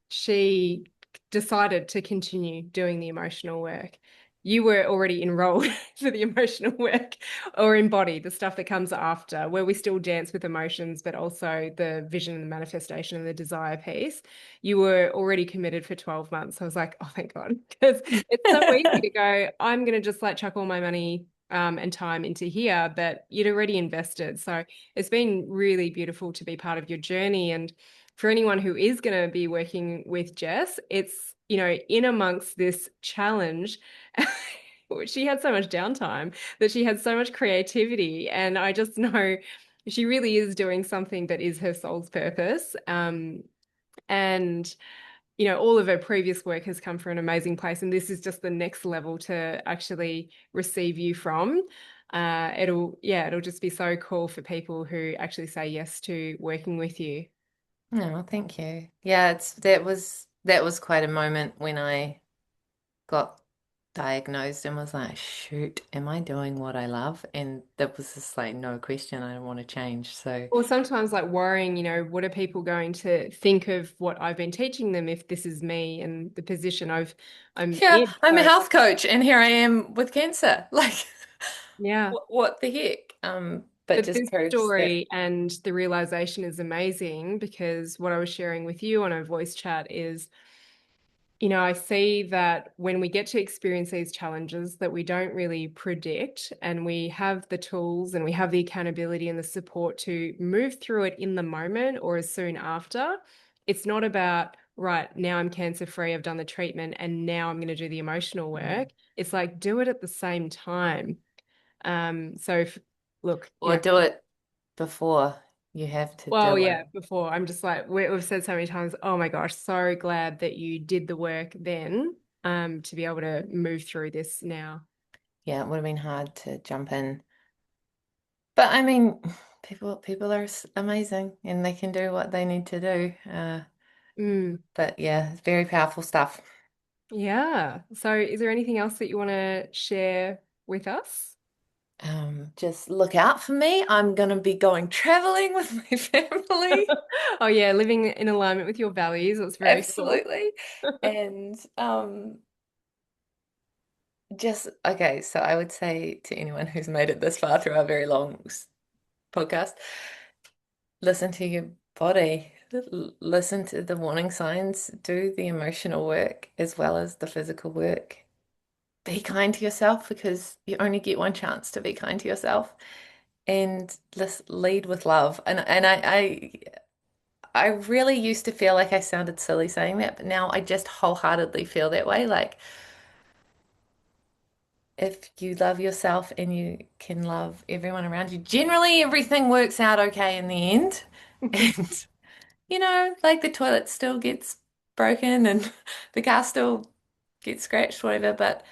she decided to continue doing the emotional work. You were already enrolled for the emotional work or embody the stuff that comes after, where we still dance with emotions, but also the vision and the manifestation and the desire piece. You were already committed for 12 months. I was like, oh, thank God. Because it's so easy to go, I'm going to just like chuck all my money and time into here, but you'd already invested. So it's been really beautiful to be part of your journey. And for anyone who is going to be working with Jess, it's, in amongst this challenge, she had so much downtime that she had so much creativity. And I just know she really is doing something that is her soul's purpose. And, all of her previous work has come from an amazing place. And this is just the next level to actually receive you from. It'll just be so cool for people who actually say yes to working with you. No, thank you. Yeah, that was quite a moment when I got diagnosed and was like, shoot, am I doing what I love? And that was just like no question, I don't want to change. So Or sometimes like worrying, what are people going to think of what I've been teaching them if this is me and the position I'm yeah, in. I'm a So health coach and here I am with cancer. Like yeah. what the heck? But But just this proves that story and the realization is amazing because what I was sharing with you on a voice chat is, I see that when we get to experience these challenges that we don't really predict, and we have the tools and we have the accountability and the support to move through it in the moment or as soon after, it's not about, right, now I'm cancer free, I've done the treatment, and now I'm going to do the emotional work. It's like, do it at the same time. So, look, or do it before you have to well, do it. yeah, before I'm just like we've said so many times, oh my gosh, so glad that you did the work then, to be able to move through this now. Yeah, it would have been hard to jump in. But I mean, people are amazing and they can do what they need to do. Mm, But yeah, it's very powerful stuff. yeah. So is there anything else that you want to share with us? Just look out for me. I'm gonna be going traveling with my family. Oh yeah, living in alignment with your values. That's very cool. Absolutely. And just okay, so I would say to anyone who's made it this far through our very long podcast, listen to your body. Listen to the warning signs, do the emotional work as well as the physical work. Be kind to yourself because you only get one chance to be kind to yourself and just lead with love. And I really used to feel like I sounded silly saying that, but now I just wholeheartedly feel that way. Like if you love yourself and you can love everyone around you, generally everything works out okay in the end. And like the toilet still gets broken and the car still gets scratched, whatever, but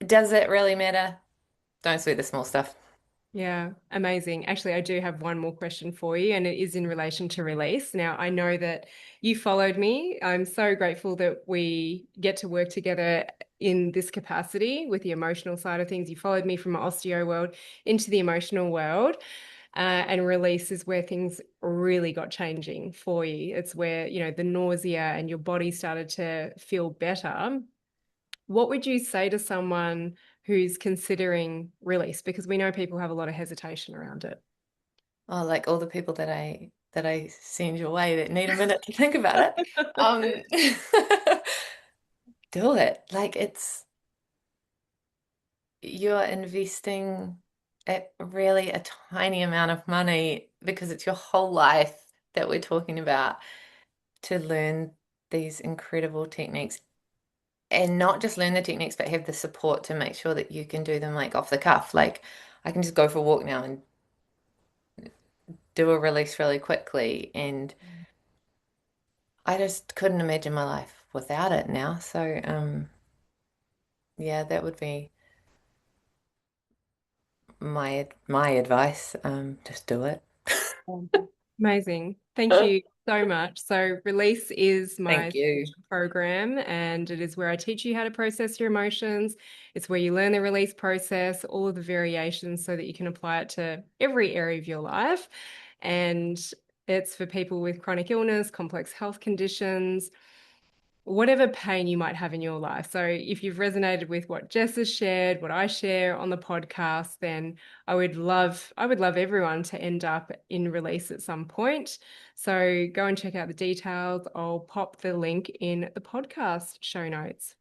does it really matter? Don't sweat the small stuff. Yeah, amazing. Actually, I do have one more question for you, and it is in relation to release. Now, I know that you followed me. I'm so grateful that we get to work together in this capacity with the emotional side of things. You followed me from my osteo world into the emotional world, and release is where things really got changing for you. It's where, the nausea and your body started to feel better. What would you say to someone who's considering release? Because we know people have a lot of hesitation around it. Oh, like all the people that I send your way that need a minute to think about it. Um, do it. Like you're investing really a tiny amount of money because it's your whole life that we're talking about to learn these incredible techniques. and not just learn the techniques, but have the support to make sure that you can do them like off the cuff. Like I can just go for a walk now and do a release really quickly. And I just couldn't imagine my life without it now. So, yeah, that would be my advice. Just do it. Amazing. Thank you so much. So, Release is my Thank you. program, and it is where I teach you how to process your emotions. It's where you learn the release process, all of the variations, so that you can apply it to every area of your life. And it's for people with chronic illness, complex health conditions, whatever pain you might have in your life. So if you've resonated with what Jess has shared, what I share on the podcast, then I would love everyone to end up in Release at some point. So go and check out the details. I'll pop the link in the podcast show notes.